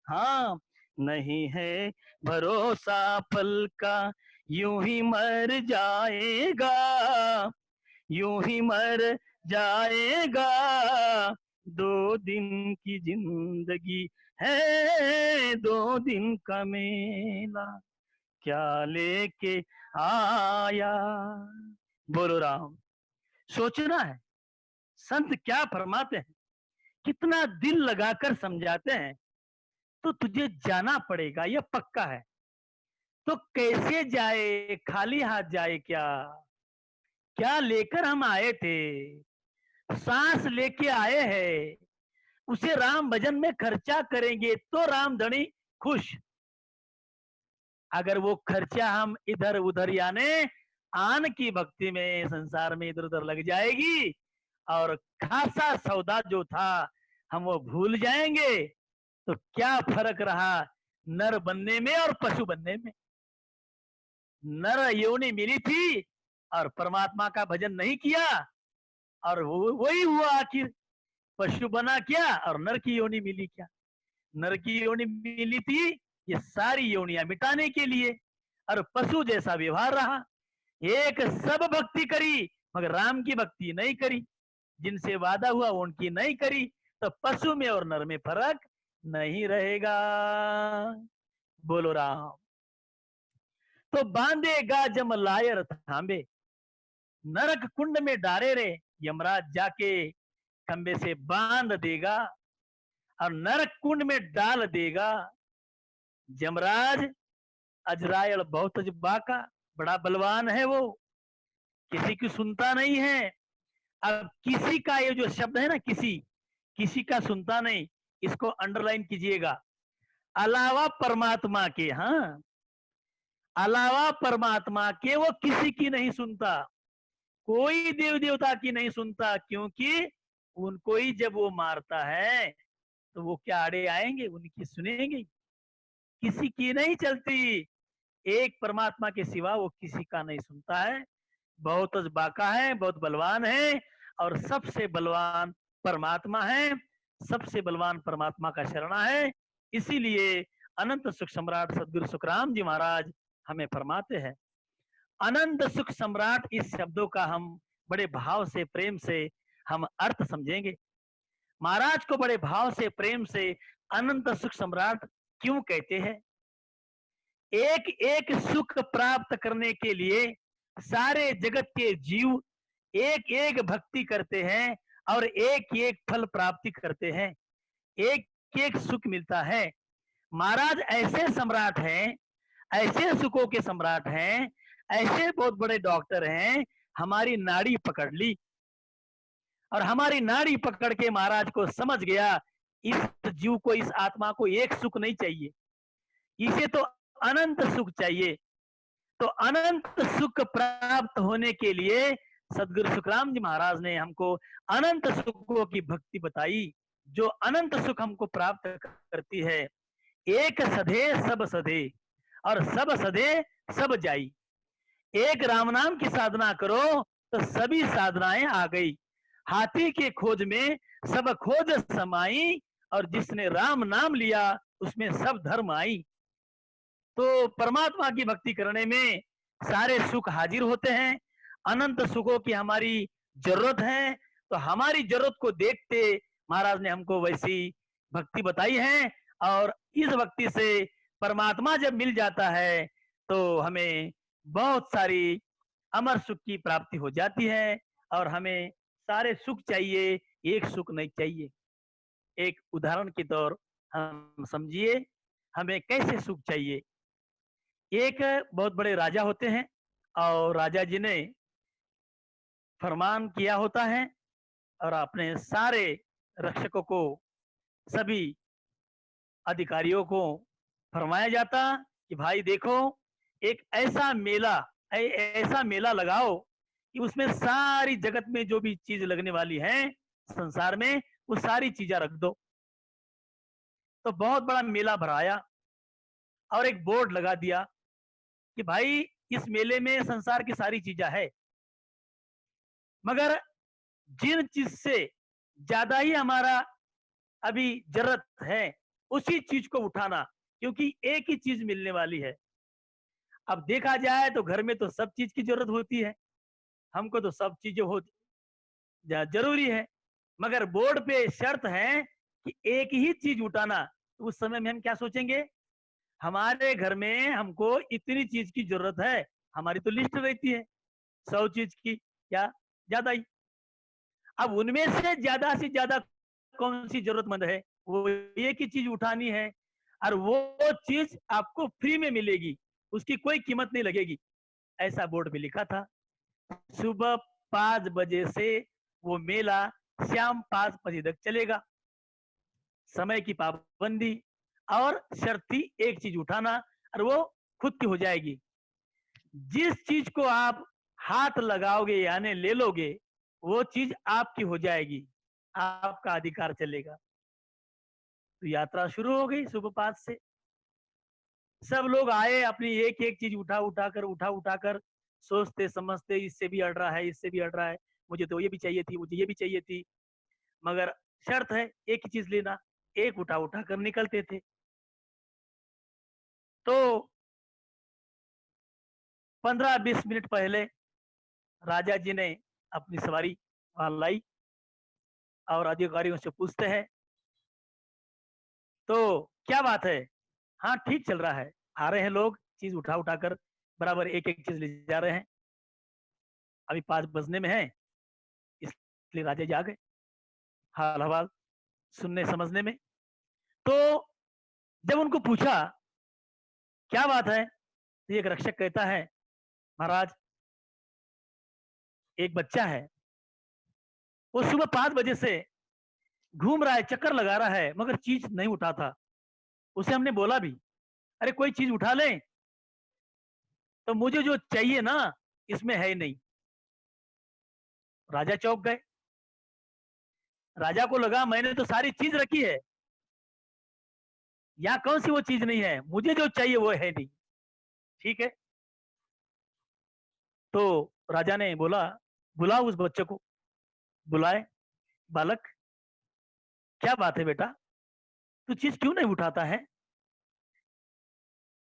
हाँ नहीं है भरोसा पल का, यूं ही मर जाएगा, यूं ही मर जाएगा। 2 दिन की जिंदगी है, 2 दिन का मेला, क्या लेके आया। बोलो राम। सोचना है संत क्या फरमाते हैं, कितना दिल लगाकर समझाते हैं। तो तुझे जाना पड़ेगा, यह पक्का है। तो कैसे जाए, खाली हाथ जाए क्या? क्या लेकर हम आए थे? सांस लेके आए हैं, उसे राम भजन में खर्चा करेंगे तो राम धनी खुश। अगर वो खर्चा हम इधर उधर यानी आन की भक्ति में संसार में इधर उधर लग जाएगी, और खासा सौदा जो था हम वो भूल जाएंगे, तो क्या फर्क रहा नर बनने में और पशु बनने में? नर योनि मिली थी और परमात्मा का भजन नहीं किया, और वही हुआ आखिर। पशु बना क्या और नर की योनि मिली क्या? नर की योनि मिली थी ये सारी योनियां मिटाने के लिए, और पशु जैसा व्यवहार रहा। एक सब भक्ति करी मगर राम की भक्ति नहीं करी, जिनसे वादा हुआ उनकी नहीं करी, तो पशु में और नर में फर्क नहीं रहेगा। बोलो राम। तो बांधेगा जम लायर थांबे, नरक कुंड में डारे रे, यमराज जाके खंबे से बांध देगा और नरक कुंड में डाल देगा। यमराज अजरायल बहुत बाका, बड़ा बलवान है वो, किसी की सुनता नहीं है। अब किसी का ये जो शब्द है ना, किसी किसी का सुनता नहीं, इसको अंडरलाइन कीजिएगा। अलावा परमात्मा के, हाँ अलावा परमात्मा के वो किसी की नहीं सुनता, कोई देव देवता की नहीं सुनता, क्योंकि उनको ही जब वो मारता है तो वो क्या आड़े आएंगे, उनकी सुनेंगे? किसी की नहीं चलती। एक परमात्मा के सिवा वो किसी का नहीं सुनता है। बहुत बाका है, बहुत बलवान है, और सबसे बलवान परमात्मा है। सबसे बलवान परमात्मा का शरणा है। इसीलिए अनंत सुख सम्राट सदगुरु सुखराम जी महाराज हमें फरमाते हैं। अनंत सुख सम्राट, इस शब्दों का हम बड़े भाव से प्रेम से हम अर्थ समझेंगे। महाराज को बड़े भाव से प्रेम से अनंत सुख सम्राट क्यों कहते हैं? एक एक सुख प्राप्त करने के लिए सारे जगत के जीव एक एक भक्ति करते हैं और एक एक फल प्राप्ति करते हैं, एक एक सुख मिलता है। महाराज ऐसे सम्राट हैं, ऐसे सुखों के सम्राट हैं, ऐसे बहुत बड़े डॉक्टर हैं। हमारी नाड़ी पकड़ ली और हमारी नाड़ी पकड़ के महाराज को समझ गया, इस जीव को, इस आत्मा को एक सुख नहीं चाहिए, इसे तो अनंत सुख चाहिए। तो अनंत सुख प्राप्त होने के लिए सदगुरु सुखराम जी महाराज ने हमको अनंत सुखों की भक्ति बताई, जो अनंत सुख हमको प्राप्त करती है। एक सधे सब सधे और सब सधे सब जाई। एक राम नाम की साधना करो तो सभी साधनाएं आ गई। हाथी के खोज में सब खोज समाई, और जिसने राम नाम लिया उसमें सब धर्म आई। तो परमात्मा की भक्ति करने में सारे सुख हाजिर होते हैं। अनंत सुखों की हमारी जरूरत है, तो हमारी जरूरत को देखते महाराज ने हमको वैसी भक्ति बताई है। और इस भक्ति से परमात्मा जब मिल जाता है तो हमें बहुत सारी अमर सुख की प्राप्ति हो जाती है। और हमें सारे सुख चाहिए, एक सुख नहीं चाहिए। एक उदाहरण के तौर हम समझिए, हमें कैसे सुख चाहिए। एक बहुत बड़े राजा होते हैं, और राजा जी ने फरमान किया होता है और अपने सारे रक्षकों को, सभी अधिकारियों को फरमाया जाता कि भाई देखो, एक ऐसा मेला लगाओ कि उसमें सारी जगत में जो भी चीज लगने वाली है संसार में, वो सारी चीजें रख दो। तो बहुत बड़ा मेला भराया और एक बोर्ड लगा दिया कि भाई इस मेले में संसार की सारी चीजें है, मगर जिन चीज से ज्यादा ही हमारा अभी जरूरत है उसी चीज को उठाना, क्योंकि एक ही चीज मिलने वाली है। अब देखा जाए तो घर में तो सब चीज की जरूरत होती है, हमको तो सब चीजें जरूरी है, मगर बोर्ड पे शर्त है कि एक ही चीज उठाना। तो उस समय में हम क्या सोचेंगे, हमारे घर में हमको इतनी चीज की जरूरत है, हमारी तो लिस्ट रहती है 100 चीज की या ज्यादा ही। अब उनमें से ज्यादा कौन सी जरूरतमंद है, वो एक ही चीज उठानी है और वो चीज आपको फ्री में मिलेगी, उसकी कोई कीमत नहीं लगेगी। ऐसा बोर्ड पे लिखा था। सुबह 5 बजे से वो मेला शाम 5 बजे तक चलेगा। समय की पाबंदी और शर्त थी एक चीज उठाना और वो खुद की हो जाएगी। जिस चीज को आप हाथ लगाओगे यानी ले लोगे, वो चीज आपकी हो जाएगी, आपका अधिकार चलेगा। तो यात्रा शुरू हो गई सुबह 5 से। सब लोग आए, अपनी एक एक चीज उठा कर सोचते समझते, इससे भी अड़ रहा है, इससे भी अड़ रहा है, मुझे तो ये भी चाहिए थी, मुझे ये भी चाहिए थी, मगर शर्त है एक ही चीज लेना। एक उठा कर निकलते थे। तो 15-20 मिनट पहले राजा जी ने अपनी सवारी वहां लाई और अधिकारियों से पूछते हैं, तो क्या बात है? हाँ ठीक चल रहा है, आ रहे हैं लोग, चीज उठा कर बराबर एक एक चीज ले जा रहे हैं। अभी 5 बजने में है, इसलिए राजा जी आ गए हाल हवाल सुनने समझने में। तो जब उनको पूछा क्या बात है, तो एक रक्षक कहता है, महाराज एक बच्चा है, वो सुबह 5 बजे से घूम रहा है, चक्कर लगा रहा है, मगर चीज नहीं उठाता। उसे हमने बोला भी, अरे कोई चीज उठा ले, तो मुझे जो चाहिए ना इसमें है ही नहीं। राजा चौंक गए। राजा को लगा मैंने तो सारी चीज रखी है, या कौन सी वो चीज नहीं है, मुझे जो चाहिए वो है नहीं। ठीक है, तो राजा ने बोला बुलाओ उस बच्चे को। बुलाए, बालक क्या बात है बेटा, तू चीज क्यों नहीं उठाता है?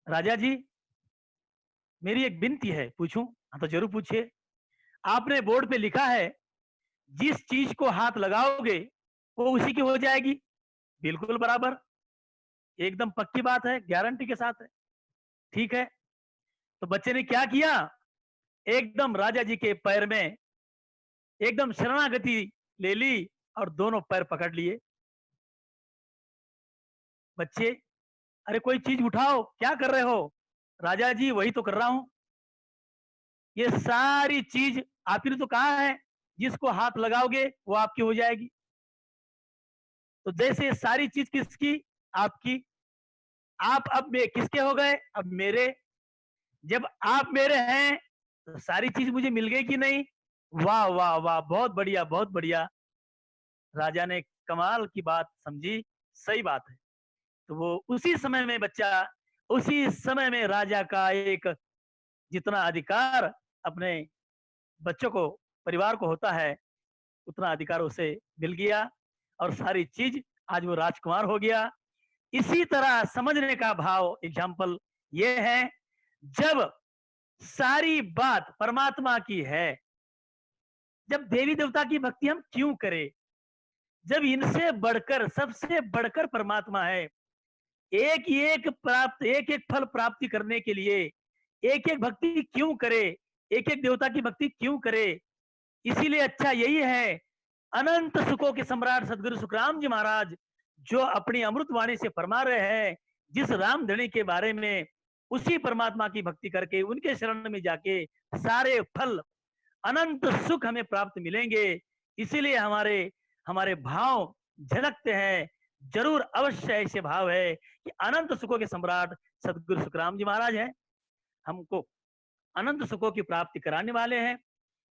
राजा जी मेरी एक विनती है, पूछूं? हाँ तो जरूर पूछिए। आपने बोर्ड पे लिखा है जिस चीज को हाथ लगाओगे वो उसी की हो जाएगी। बिल्कुल बराबर, एकदम पक्की बात है, गारंटी के साथ है। ठीक है, तो बच्चे ने क्या किया, एकदम राजा जी के पैर में एकदम शरणागति ले ली और दोनों पैर पकड़ लिए। बच्चे अरे कोई चीज उठाओ, क्या कर रहे हो? राजा जी वही तो कर रहा हूं, ये सारी चीज आप ही ने तो कहा है जिसको हाथ लगाओगे वो आपकी हो जाएगी। तो जैसे सारी चीज किसकी? आपकी। आप अब किसके हो गए? अब मेरे। जब आप मेरे हैं तो सारी चीज मुझे मिल गई कि नहीं? वाह वाह वाह, बहुत बढ़िया बहुत बढ़िया। राजा ने कमाल की बात समझी, सही बात है। तो वो उसी समय में बच्चा, उसी समय में राजा का एक जितना अधिकार अपने बच्चों को, परिवार को होता है, उतना अधिकार उसे मिल गया और सारी चीज आज वो राजकुमार हो गया। इसी तरह समझने का भाव एग्जाम्पल ये है, जब सारी बात परमात्मा की है, जब देवी देवता की भक्ति हम क्यों करें, जब इनसे बढ़कर सबसे बढ़कर परमात्मा है, एक एक फल प्राप्ति करने के लिए एक एक भक्ति क्यों करे, एक एक देवता की भक्ति क्यों करे? इसीलिए अच्छा यही है, अनंत सुखों के सम्राट सदगुरु सुखराम जी महाराज जो अपनी अमृत वाणी से फरमा रहे हैं, जिस रामधनी के बारे में, उसी परमात्मा की भक्ति करके उनके शरण में जाके सारे फल अनंत सुख हमें प्राप्त मिलेंगे। इसीलिए हमारे हमारे भाव झलकते हैं। जरूर अवश्य ऐसे भाव है कि अनंत सुखों के सम्राट सदगुरु सुखराम जी महाराज हैं, हमको अनंत सुखों की प्राप्ति कराने वाले हैं।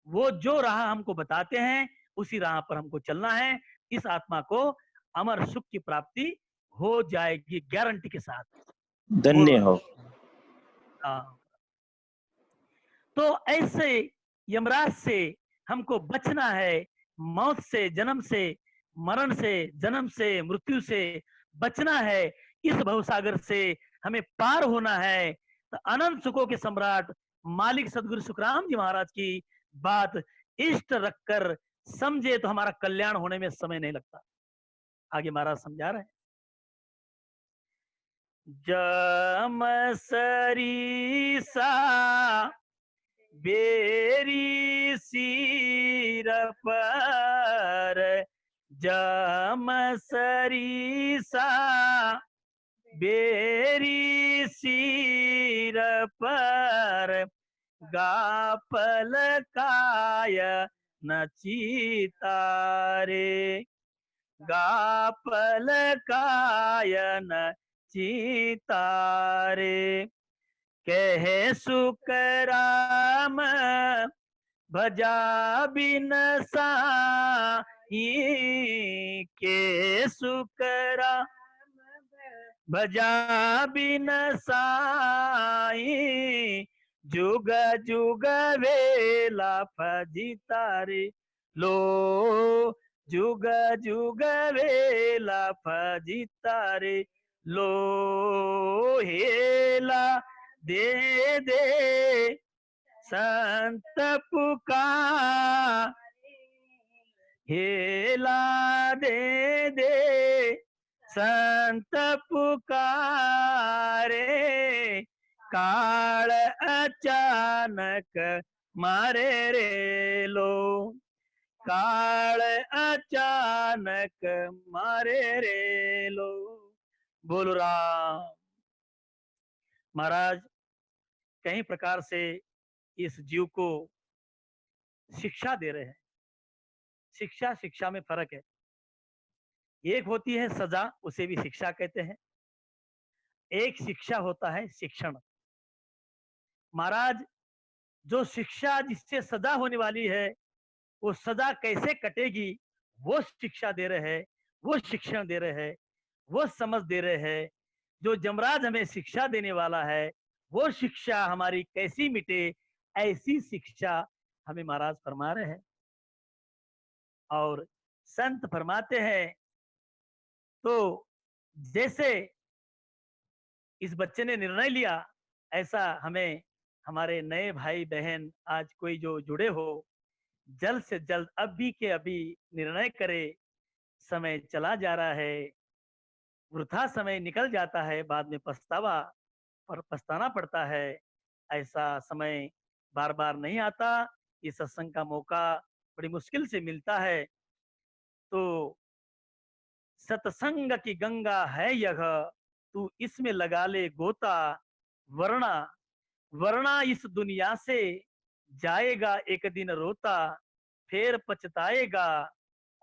वो जो राह हमको बताते हैं उसी राह पर हमको चलना है। इस आत्मा को अमर सुख की प्राप्ति हो जाएगी गारंटी के साथ।
धन्य हो।
हाँ। तो ऐसे यमराज से हमको बचना है, मौत से, जन्म से, मरण से, जन्म से, मृत्यु से बचना है। इस भवसागर से हमें पार होना है। तो अनंत सुखों के सम्राट मालिक सदगुरु सुखराम जी महाराज की बात इष्ट रखकर समझे तो हमारा कल्याण होने में समय नहीं लगता। आगे महाराज समझा रहे हैं। जम सरीसा बेरी सिर पर, जम सरीसा बेरी सिर पर, गापल काय न चितारे, गापल काय न चितारे। कहे सुख राम भजा बिन साई, के सुख राम भजा बिन साई, जुग जुग वेला फजिता रे लो, जुग जुग वेला फजिता रे लो। हेला दे दे संत पुकार, हेला दे दे संत पुकारे, काल अचानक मारे रे लो, काल अचानक मारे रे लो। बोलो राम। महाराज कई प्रकार से इस जीव को शिक्षा दे रहे हैं। शिक्षा शिक्षा में फर्क है। एक होती है सजा, उसे भी शिक्षा कहते हैं। एक शिक्षा होता है शिक्षण। महाराज जो शिक्षा जिससे सजा होने वाली है, वो सजा कैसे कटेगी वो शिक्षा दे रहे हैं, वो शिक्षण दे रहे हैं, वो समझ दे रहे हैं। जो जमराज हमें शिक्षा देने वाला है, वो शिक्षा हमारी कैसी मिटे, ऐसी शिक्षा हमें महाराज फरमा रहे हैं। और संत फरमाते हैं तो जैसे इस बच्चे ने निर्णय लिया, ऐसा हमें हमारे नए भाई बहन आज कोई जो जुड़े हो, जल्द से जल्द अभी के अभी निर्णय करे। समय चला जा रहा है, वृथा समय निकल जाता है, बाद में पछताना पड़ता है। ऐसा समय बार बार नहीं आता। ये सत्संग का मौका बड़ी मुश्किल से मिलता है। तो सत्संग की गंगा है यह, तू इसमें लगा ले गोता, वरना वरना इस दुनिया से जाएगा एक दिन रोता, फिर पछताएगा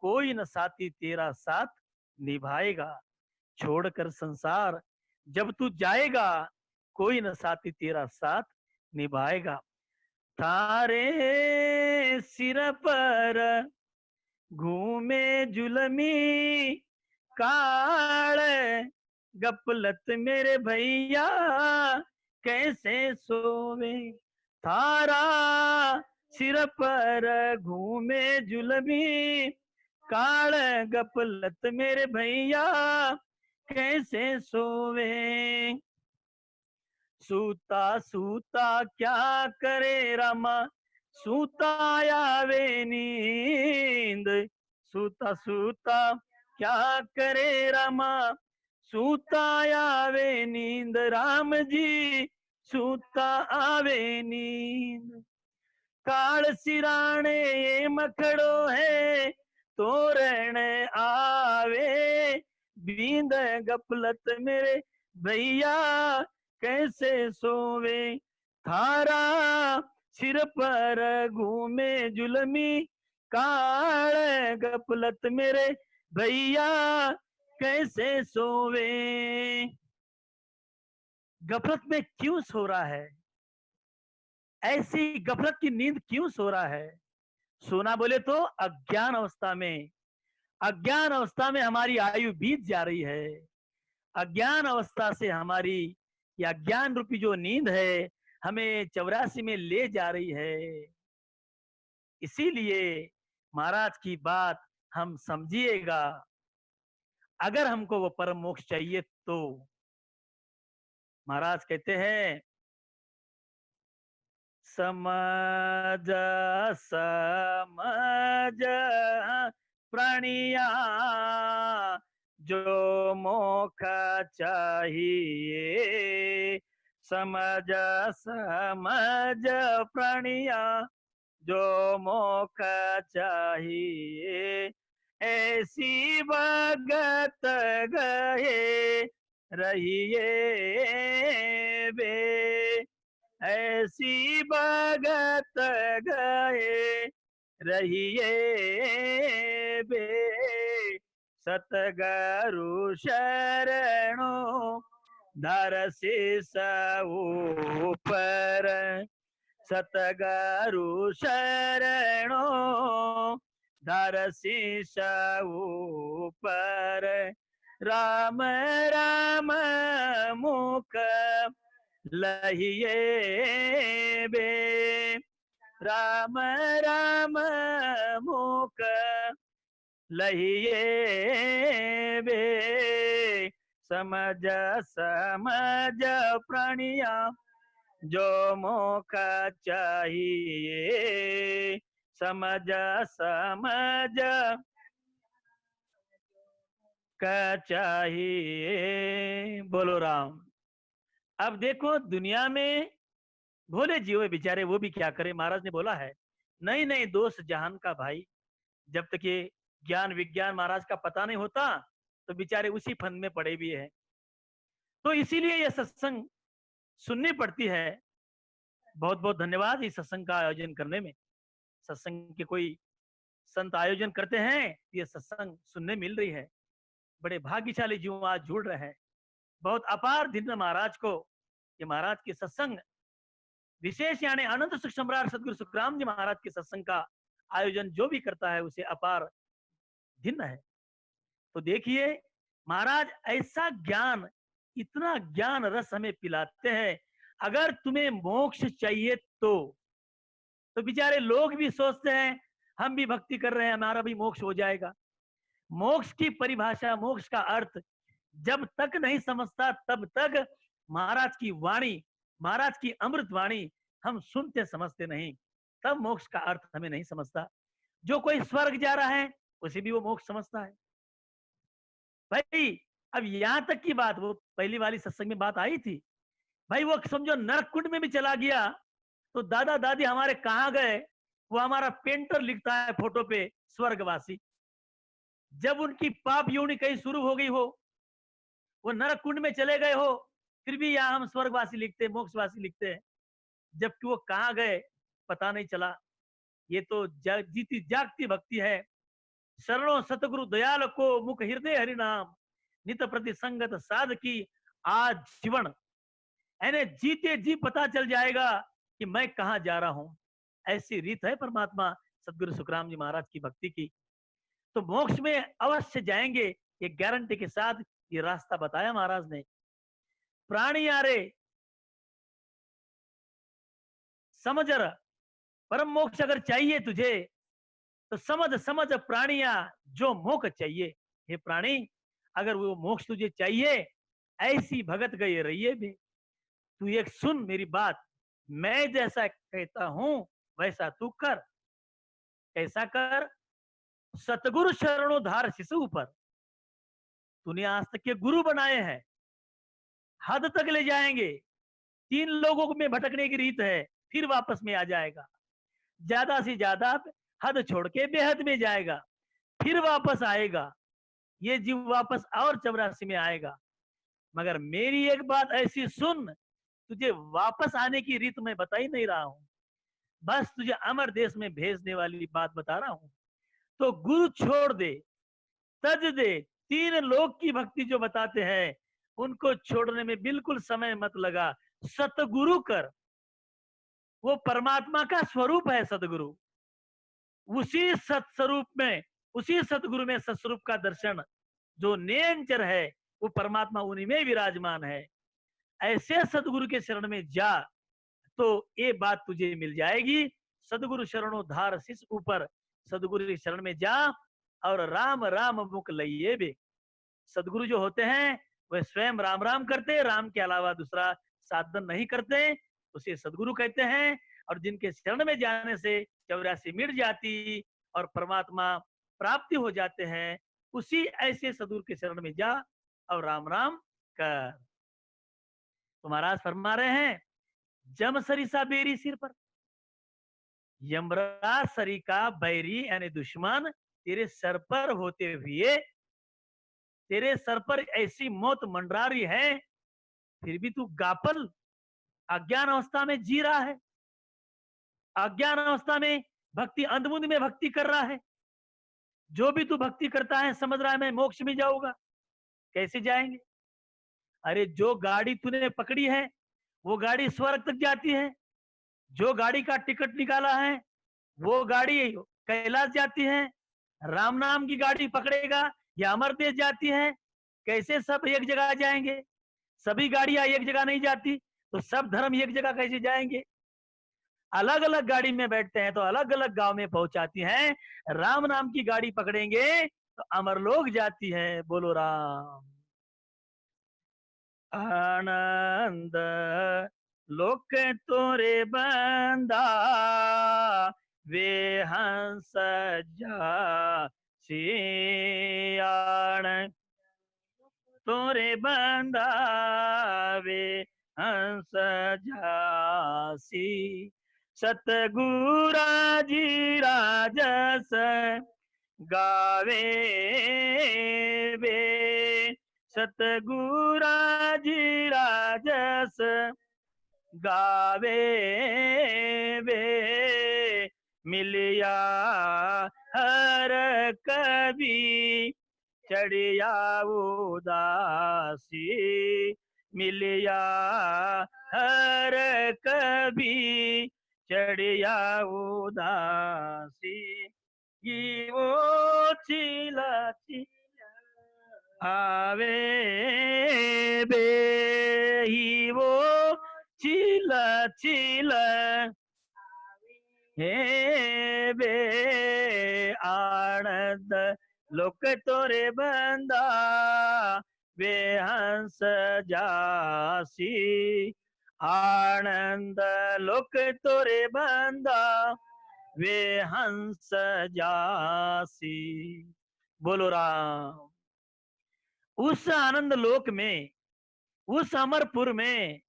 कोई न साथी तेरा साथ निभाएगा। छोड़कर संसार जब तू जाएगा, कोई न साथी तेरा साथ निभाएगा। थारे सिर पर घूमे जुलमी काल, गपलत मेरे भैया कैसे सोवे। थारा सिर पर घूमे जुलमी काल, गपलत मेरे भैया कैसे सोवे। सूता सूता क्या करे रामा, सूता आवे नींद, सूता सूता क्या करे रामा, सूता आवे नींद। राम जी सूता आवे नींद। काल सिराने ये मखड़ो है, तोरण आवे बींद, गपलत मेरे भैया कैसे सोवे। थारा सिर पर घूमे जुलमी काल, गफलत मेरे भैया कैसे सोवे। गफलत में क्यों सो रहा है? ऐसी गफलत की नींद क्यों सो रहा है? सोना बोले तो अज्ञान अवस्था में, अज्ञान अवस्था में हमारी आयु बीत जा रही है। अज्ञान अवस्था से हमारी ये अज्ञान रूपी जो नींद है हमें 84 में ले जा रही है। इसीलिए महाराज की बात हम समझिएगा। अगर हमको वो परम मोक्ष चाहिए तो महाराज कहते हैं, समझ समझ प्राणिया जो मोक्ष चाहिए। समझ समझ प्राणिया जो मोक्ष चाहिए। ऐसी भगत गए रहिए बे, ऐसी भगत गए रहिए बे। सतगुरु शरणो धर शीस ऊपर, सतगुरु शरणो धर शीस ऊपर। राम राम मुख लहिए बे, राम राम मुख लहिए बे। समझ समझ प्राणिया जो मोक्ष चाहिए। समझ समझ का चाहिए। बोलो राम। अब देखो दुनिया में भोले जीव बेचारे वो भी क्या करे। महाराज ने बोला है, नहीं नहीं दोस्त जहान का भाई। जब तक ये ज्ञान विज्ञान महाराज का पता नहीं होता तो बेचारे उसी फंद में पड़े भी है। तो इसीलिए ये सत्संग सुननी पड़ती है। बहुत बहुत धन्यवाद इस सत्संग का आयोजन करने में। सत्संग के कोई संत आयोजन करते हैं, ये सत्संग सुनने मिल रही है। बड़े भाग्यशाली जीव आज जुड़ रहे हैं। बहुत अपार धन्य महाराज को। ये महाराज के सत्संग विशेष यानी अनंत सुख सम्राट सदगुरु सुखराम जी महाराज के सत्संग का आयोजन जो भी करता है उसे अपार भिन्न है। तो देखिए महाराज ऐसा ज्ञान, इतना ज्ञान रस हमें पिलाते हैं। अगर तुम्हें मोक्ष चाहिए तो बेचारे लोग भी सोचते हैं हम भी भक्ति कर रहे हैं हमारा भी मोक्ष हो जाएगा। मोक्ष की परिभाषा, मोक्ष का अर्थ जब तक नहीं समझता तब तक महाराज की वाणी, महाराज की अमृत वाणी हम सुनते समझते नहीं, तब मोक्ष का अर्थ हमें नहीं समझता। जो कोई स्वर्ग जा रहा है उसे भी वो मोक्ष समझता है। भाई अब यहां तक की बात, वो पहली वाली सत्संग में बात आई थी, भाई वो समझो नरक कुंड में भी चला गया तो दादा दादी हमारे कहाँ गए? वो हमारा पेंटर लिखता है फोटो पे स्वर्गवासी। जब उनकी पाप योनि कहीं शुरू हो गई हो, वो नरक कुंड में चले गए हो, फिर भी यहाँ हम स्वर्गवासी लिखते हैं, मोक्षवासी लिखते हैं, जबकि वो कहाँ गए पता नहीं चला। ये तो जीती जागती भक्ति है। शरणों सतगुरु दयाल को मुख हृदय हरिनाम, नित प्रति संगत साध की आज जीवन। यानी जीते जी पता चल जाएगा कि मैं कहाँ जा रहा हूं। ऐसी रीत है परमात्मा सदगुरु सुखराम जी महाराज की भक्ति की। तो मोक्ष में अवश्य जाएंगे, ये गारंटी के साथ ये रास्ता बताया महाराज ने। प्राणी यारे समझ रहा, परम मोक्ष अगर चाहिए तुझे तो समझ समझ प्राणिया जो मोक्ष चाहिए। हे प्राणी अगर वो मोक्ष तुझे चाहिए, ऐसी भगत गए रहिए भी। तू एक सुन मेरी बात, मैं जैसा कहता हूं वैसा तू कर। कैसा कर? सतगुरु शरणोधार शिशु पर। तूने आज तक के गुरु बनाए हैं, हद तक ले जाएंगे। 3 लोगों में भटकने की रीत है, फिर वापस में आ जाएगा। ज्यादा से ज्यादा हद छोड़ के बेहद में जाएगा, फिर वापस आएगा। ये जीव वापस और 84 में आएगा। मगर मेरी एक बात ऐसी सुन, तुझे वापस आने की रीत मैं बता ही नहीं रहा हूं। बस तुझे अमर देश में भेजने वाली बात बता रहा हूं। तो गुरु छोड़ दे, तज दे। 3 लोक की भक्ति जो बताते हैं उनको छोड़ने में बिल्कुल समय मत लगा। सतगुरु कर, वो परमात्मा का स्वरूप है सतगुरु। उसी सत्स्वरूप में, उसी सतगुरु में सत्स्वरूप का दर्शन, जो निरंतर है वो परमात्मा उन्हीं में विराजमान है। ऐसे सतगुरु के शरण में जा तो ये बात तुझे मिल जाएगी। सदगुरु शरणोद्धार शिष ऊपर, सदगुरु के शरण में जा और राम राम मुख लइए बे। सदगुरु जो होते हैं वे स्वयं राम राम करते, राम के अलावा दूसरा साधन नहीं करते, उसे सदगुरु कहते हैं। और जिनके शरण में जाने से 84 मिट जाती और परमात्मा प्राप्ति हो जाते हैं, उसी ऐसे सदगुरु के शरण में जा और राम राम कर। तो महाराज फरमा रहे हैं, जम सरिसा बेरी सिर पर, यमराज सरी का बैरी यानी दुश्मन तेरे सर पर होते हुए, तेरे सर पर ऐसी मौत मंडरा रही है, फिर भी तू गापल अज्ञान अवस्था में जी रहा है, अज्ञान अवस्था में भक्ति, अंधमुंध में भक्ति कर रहा है। जो भी तू भक्ति करता है समझ रहा है मैं मोक्ष में जाऊंगा, कैसे जाएंगे? अरे जो गाड़ी तूने पकड़ी है वो गाड़ी स्वर्ग तक जाती है, जो गाड़ी का टिकट निकाला है वो गाड़ी कैलाश जाती है। राम नाम की गाड़ी पकड़ेगा या अमर देश जाती है। कैसे सब एक जगह जाएंगे? सभी गाड़ियां एक जगह नहीं जाती, तो सब धर्म एक जगह कैसे जाएंगे? अलग अलग गाड़ी में बैठते हैं तो अलग अलग गांव में पहुंचाती हैं। राम नाम की गाड़ी पकड़ेंगे तो अमर लोग जाती है। बोलो राम। आनंद लोक तोरे बंदा, वे हंस जा सियाण। तोरे बंदा वे हंस जासी, सतगुरा जी राजस गावे वे। सतगुरा जी राजस गावे वे, मिलिया हर कभी चढ़िया उदासी। मिलिया हर कभी चढ़िया उदासी। ये वो चिला चिला आवे बे, ही वो चिला चिला हे बे। आनंद लोक तोरे बंदा, वे हंस जासी। आनंद लोक तोरे बंदा, वे हंस जासी। बोलो राम। उस आनंद लोक में, उस अमरपुर में,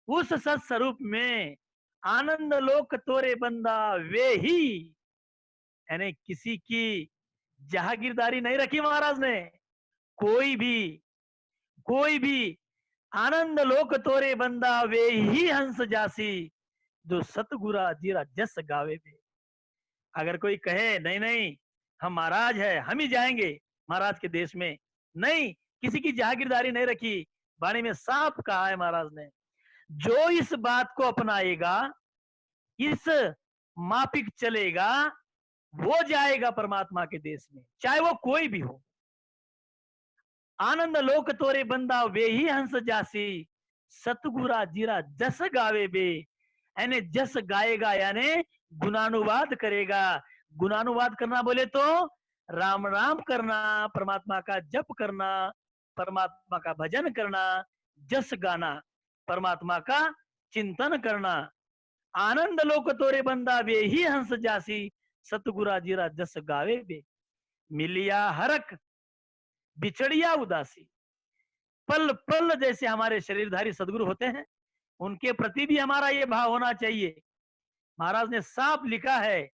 उस सत्स्वरूप में, आनंद लोक तोरे बंदा वे ही, यानी किसी की जहागीरदारी नहीं रखी महाराज ने। कोई भी आनंद लोक तोरे बंदा वे ही हंस जासी, जो सतगुरा जीरा जस गावे बे। अगर कोई कहे नहीं नहीं हम महाराज है, हम ही जाएंगे महाराज के देश में, नहीं, किसी की जहागीरदारी नहीं रखी। वाणी में साफ कहा है महाराज ने, जो इस बात को अपनाएगा, इस माफिक चलेगा, वो जाएगा परमात्मा के देश में, चाहे वो कोई भी हो। आनंद लोक तोरे बंदा वे ही हंस जासी, सतगुरा जीरा जस गावे बे। यानी जस गाएगा यानी गुणानुवाद करेगा। गुणानुवाद करना बोले तो राम राम करना, परमात्मा का जप करना, परमात्मा का भजन करना, जस गाना, परमात्मा का चिंतन करना। आनंद लोक तोरे बंदा वे ही हंस जासी, सतगुरा जीरा जस गावे बे। मिलिया हरक बिछड़िया उदासी। पल पल जैसे हमारे शरीरधारी सदगुरु होते हैं, उनके प्रति भी हमारा ये भाव होना चाहिए। महाराज ने साफ लिखा है,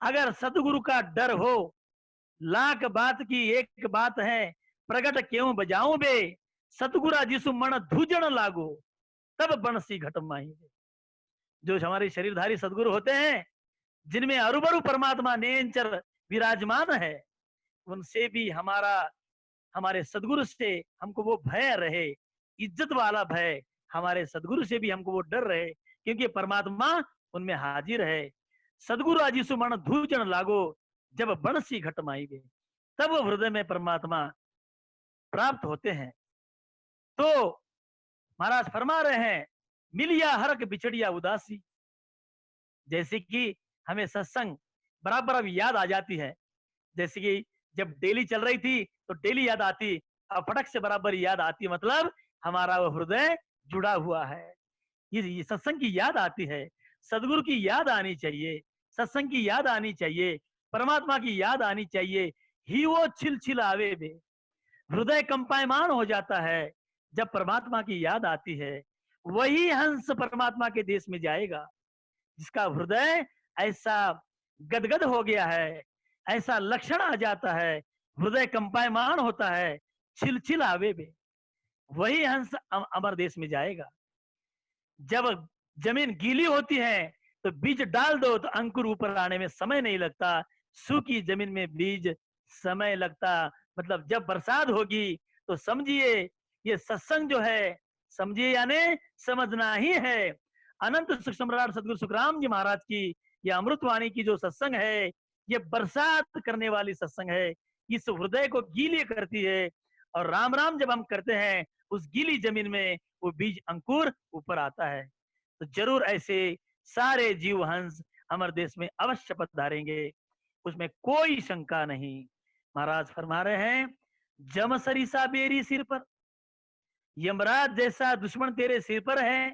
अगर सदगुरु का डर हो, लाख बात की एक बात है, प्रगट क्यों बजाऊं बे। सतगुरा जिसु मन धूजण लागो, तब बंसी घट माही बे। जो हमारे शरीरधारी सदगुरु होते हैं, जिनमें अरुबरु परमात्मा नेंचर विराजमान है, उनसे भी हमारे सदगुरु से हमको वो भय रहे, इज्जत वाला भय। हमारे सदगुरु से भी हमको वो डर रहे, क्योंकि परमात्मा उनमें हाजिर है। सदगुरु आजी सुमन धूजन लागो, जब बंसी घट माई वे, तब वो हृदय में परमात्मा प्राप्त होते हैं। तो महाराज फरमा रहे हैं, मिलिया हरक बिछड़िया उदासी। जैसे कि हमें सत्संग बराबर अब याद आ जाती है, जैसे कि जब डेली चल रही थी तो डेली याद आती, अब फटक से बराबर याद आती, मतलब हमारा वो हृदय जुड़ा हुआ है। ये सत्संग की याद आती है, सदगुरु की याद आनी चाहिए, सत्संग की याद आनी चाहिए, परमात्मा की याद आनी चाहिए। ही वो छिल छिल आवे बे, हृदय कंपायमान हो जाता है जब परमात्मा की याद आती है। वही हंस परमात्मा के देश में जाएगा, जिसका हृदय ऐसा गदगद हो गया है, ऐसा लक्षण आ जाता है, हृदय कंपायमान होता है, छिल आवे बे, वही हंस अमर देश में जाएगा। जब जमीन गीली होती है तो बीज डाल दो तो अंकुर ऊपर आने में समय नहीं लगता, सूखी जमीन में बीज समय लगता। मतलब जब बरसात होगी तो समझिए ये सत्संग जो है, समझिए यानी समझना ही है। अनंत सुख सम्राट सदगुरु सुखराम जी महाराज की ये अमृतवाणी की जो सत्संग है, ये बरसात करने वाली सत्संग है, इस हृदय को गीली करती है। और राम राम जब हम करते हैं, उस गीली जमीन में वो बीज अंकुर ऊपर आता है। तो जरूर ऐसे सारे जीव हंस अमर देश में अवश्य पधारेंगे, उसमें कोई शंका नहीं। महाराज फरमा रहे हैं, जम सरिसा बेरी सिर पर, यमराज जैसा दुश्मन तेरे सिर पर है,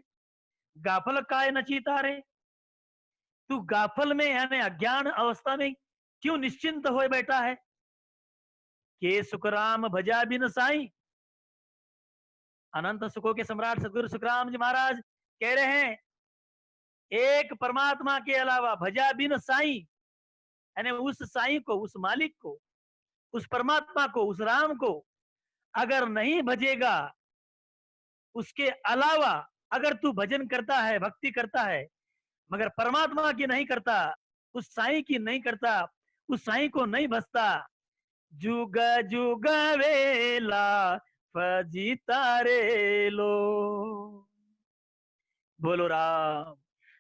गाफल काय नची तारे। तू गाफल में यानी अज्ञान अवस्था में क्यों निश्चिंत हो बैठा है। के सुखराम भजा बिन साई, अनंत सुखों के सम्राट सदगुरु सुखराम जी महाराज कह रहे हैं, एक परमात्मा के अलावा भजा बिन साई, यानी उस साई को, उस मालिक को, उस परमात्मा को, उस राम को अगर नहीं भजेगा, उसके अलावा अगर तू भजन करता है, भक्ति करता है, मगर परमात्मा की नहीं करता, उस साई की नहीं करता, उस साई को नहीं भजता, जुग जुग वेला फजीता रे लो। बोलो राम,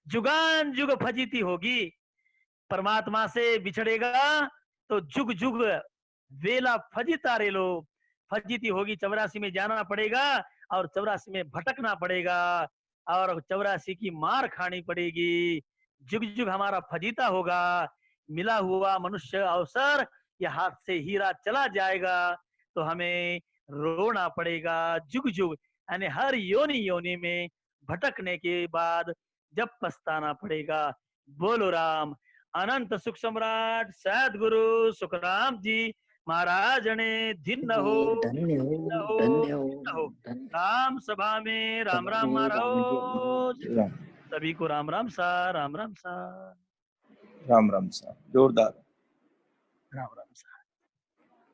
जुगान जुग फजीती होगी। परमात्मा से बिछड़ेगा तो जुग जुग वेला फजीता रे लो, फजीती होगी, 84 में जाना पड़ेगा और 84 में भटकना पड़ेगा और 84 की मार खानी पड़ेगी। जुग जुग हमारा फजीता होगा, मिला हुआ मनुष्य अवसर ये हाथ से हीरा चला जाएगा तो हमें रोना पड़ेगा जुग जुग, यानी हर योनि योनि में भटकने के बाद जब पछताना पड़ेगा। बोलो राम। अनंत सुख सम्राट सदगुरु सुखराम जी महाराज ने दिन हो,
धन्य हो,
दिन हो,
धन्य हो,
दिन हो।
धन्य
राम सभा में राम राम महाराज,
राम
सभी को राम राम सा, राम राम सा,
राम राम सा, जोरदार
राम राम सा।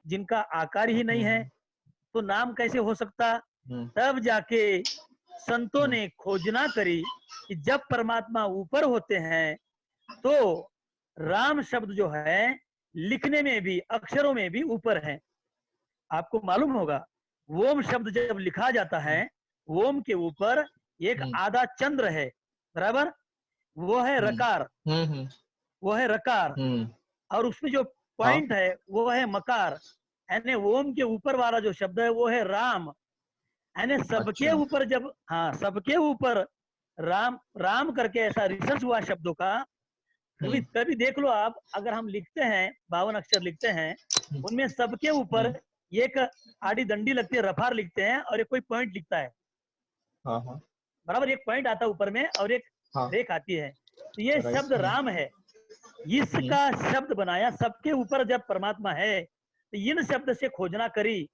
जिनका आकार ही नहीं है तो नाम कैसे हो सकता। तब जाके संतों ने खोजना करी कि जब परमात्मा ऊपर होते हैं तो राम शब्द जो है लिखने में भी, अक्षरों में भी ऊपर है। आपको मालूम होगा, ओम शब्द जब लिखा जाता है, ओम के ऊपर एक आधा चंद्र है, बराबर, वो है रकार, वो है रकार, और उसमें जो पॉइंट है वो है मकार। यानी ओम के ऊपर वाला जो शब्द है वो है राम। यानी सबके ऊपर जब, हाँ, सबके ऊपर राम राम करके ऐसा रिसर्च हुआ शब्दों का। कभी कभी देख लो आप, अगर हम लिखते हैं 52 अक्षर लिखते हैं, उनमें सबके ऊपर एक आड़ी दंडी लगती है, रफार लिखते हैं, और एक कोई पॉइंट लिखता है, बराबर, एक पॉइंट आता है ऊपर में और एक रेख आती है। तो ये शब्द राम है, इसका शब्द बनाया। सबके ऊपर जब परमात्मा है तो इन शब्द से खोजना करी।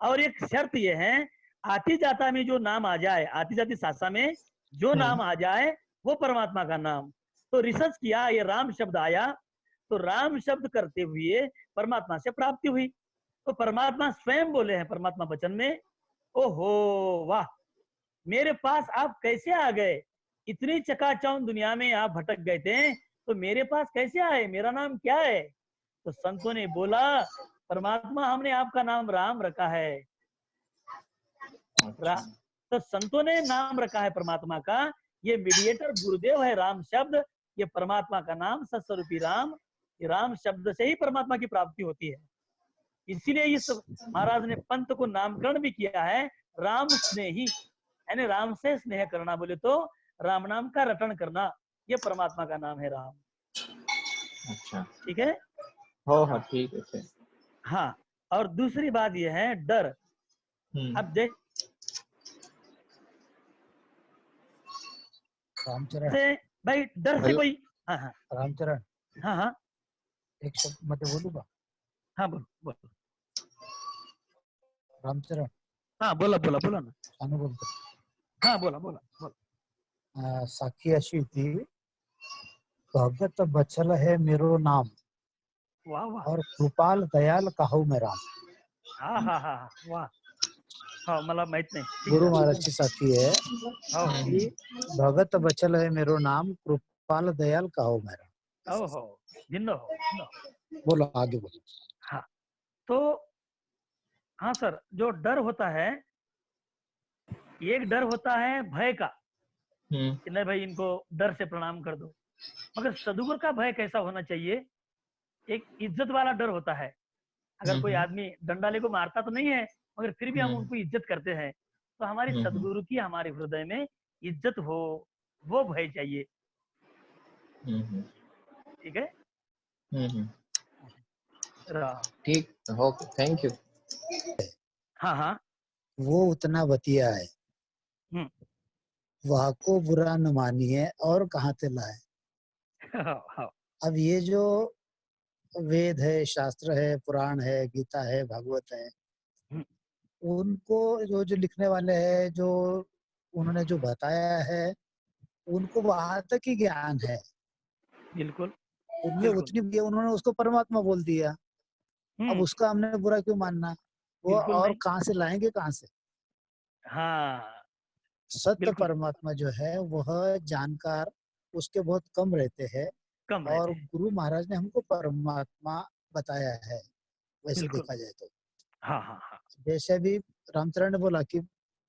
और एक शर्त ये है, आती जाता में जो नाम आ जाए, आती जाती सासा में जो नाम आ जाए वो परमात्मा का नाम। तो रिसर्च किया, ये राम शब्द आया, तो राम शब्द करते हुए परमात्मा से प्राप्ति हुई। तो परमात्मा स्वयं बोले हैं परमात्मा वचन में, ओहो वाह, मेरे पास आप कैसे आ गए, इतनी चकाचौंध दुनिया में आप भटक गए थे, तो मेरे पास कैसे आए? मेरा नाम क्या है? तो संतों ने बोला, परमात्मा हमने आपका नाम राम रखा है। तो संतों ने नाम रखा है परमात्मा का, ये मीडिएटर गुरुदेव है राम शब्द, ये परमात्मा का नाम सत्स्वरूपी राम, ये राम शब्द से ही परमात्मा की प्राप्ति होती है। इसीलिए इस महाराज ने पंथ को नामकरण भी किया है राम स्नेही, यानी राम से स्नेह करना, बोले तो राम नाम का रटन करना, ये परमात्मा का नाम है राम।
अच्छा,
ठीक है।
हो ठीक है फिर।
हाँ, और दूसरी बात यह है डर। अब देख
रामचरण,
भाई डर से कोई, हाँ हाँ
रामचरण,
हाँ हाँ
एक शब्द मैं तो बोलूंगा।
हाँ बोलो बोलो।
रामचरण,
हाँ बोला बोला बोला ना।
सानू बोलतो.
हाँ बोला बोला बोला।
साखी अशी होती, भगत बचल है मेरो नाम
वाह वाह।
और कृपाल दयाल काहू मैं राम.
हाँ हाँ हाँ वाह। हाँ मला माहित नाही.
गुरु महाराजची साखी है
हो
कि भगत बचल है मेरो नाम, कृपाल दयाल काहू मैं राम.
हो हो भिन्न हो भिन्न हो।
बोलो, आगे बोलो.
हाँ तो हाँ सर, जो डर होता है, एक डर होता है भय का कि नहीं भाई इनको डर से प्रणाम कर दो, मगर सदगुरु का भय कैसा होना चाहिए? एक इज्जत वाला डर होता है। अगर कोई आदमी डंडा लेको मारता तो नहीं है, मगर फिर भी हम उनको इज्जत करते हैं, तो हमारी सदगुरु की हमारे हृदय में इज्जत हो, वो भय चाहिए। ठीक है।
ठीक, ओके, थैंक यू।
हाँ हाँ
वो उतना बतिया है, वह को बुरा न मानिए और कहाँ से लाए. अब ये जो वेद है, शास्त्र है, पुराण है, गीता है, भागवत है, उनको जो जो लिखने वाले हैं, जो उन्होंने जो बताया है, उनको वहां तक ही ज्ञान है.
बिल्कुल
उनमें उतनी, उन्होंने उसको परमात्मा बोल दिया. अब उसका हमने बुरा क्यों मानना? वो और कहाँ से लाएंगे, कहाँ से?
हाँ
सत्य परमात्मा जो है वह जानकार उसके बहुत कम रहते हैं, और गुरु महाराज ने हमको परमात्मा बताया है वैसे देखा जाए तो.
हाँ हाँ हाँ.
जैसे भी रामचरण ने बोला कि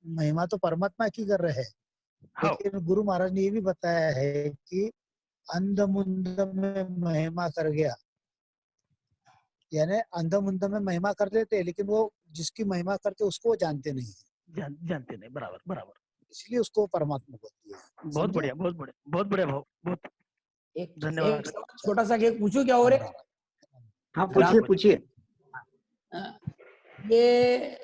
महिमा तो परमात्मा की कर रहे हैं, लेकिन गुरु महाराज ने ये भी बताया है कि अंध मुंद में महिमा कर गया, यानी अंध मुंद में महिमा कर देते हैं, लेकिन वो जिसकी महिमा करते उसको वो जानते नहीं,
जानते नहीं. बराबर बराबर.
इसलिए उसको परमात्मा बोलती है.
बहुत बढ़िया बहुत बढ़िया बहुत बढ़िया भाव, बहुत धन्यवाद.
छोटा सा केक पूछूं क्या? और
हाँ पूछिए पूछिए.
ये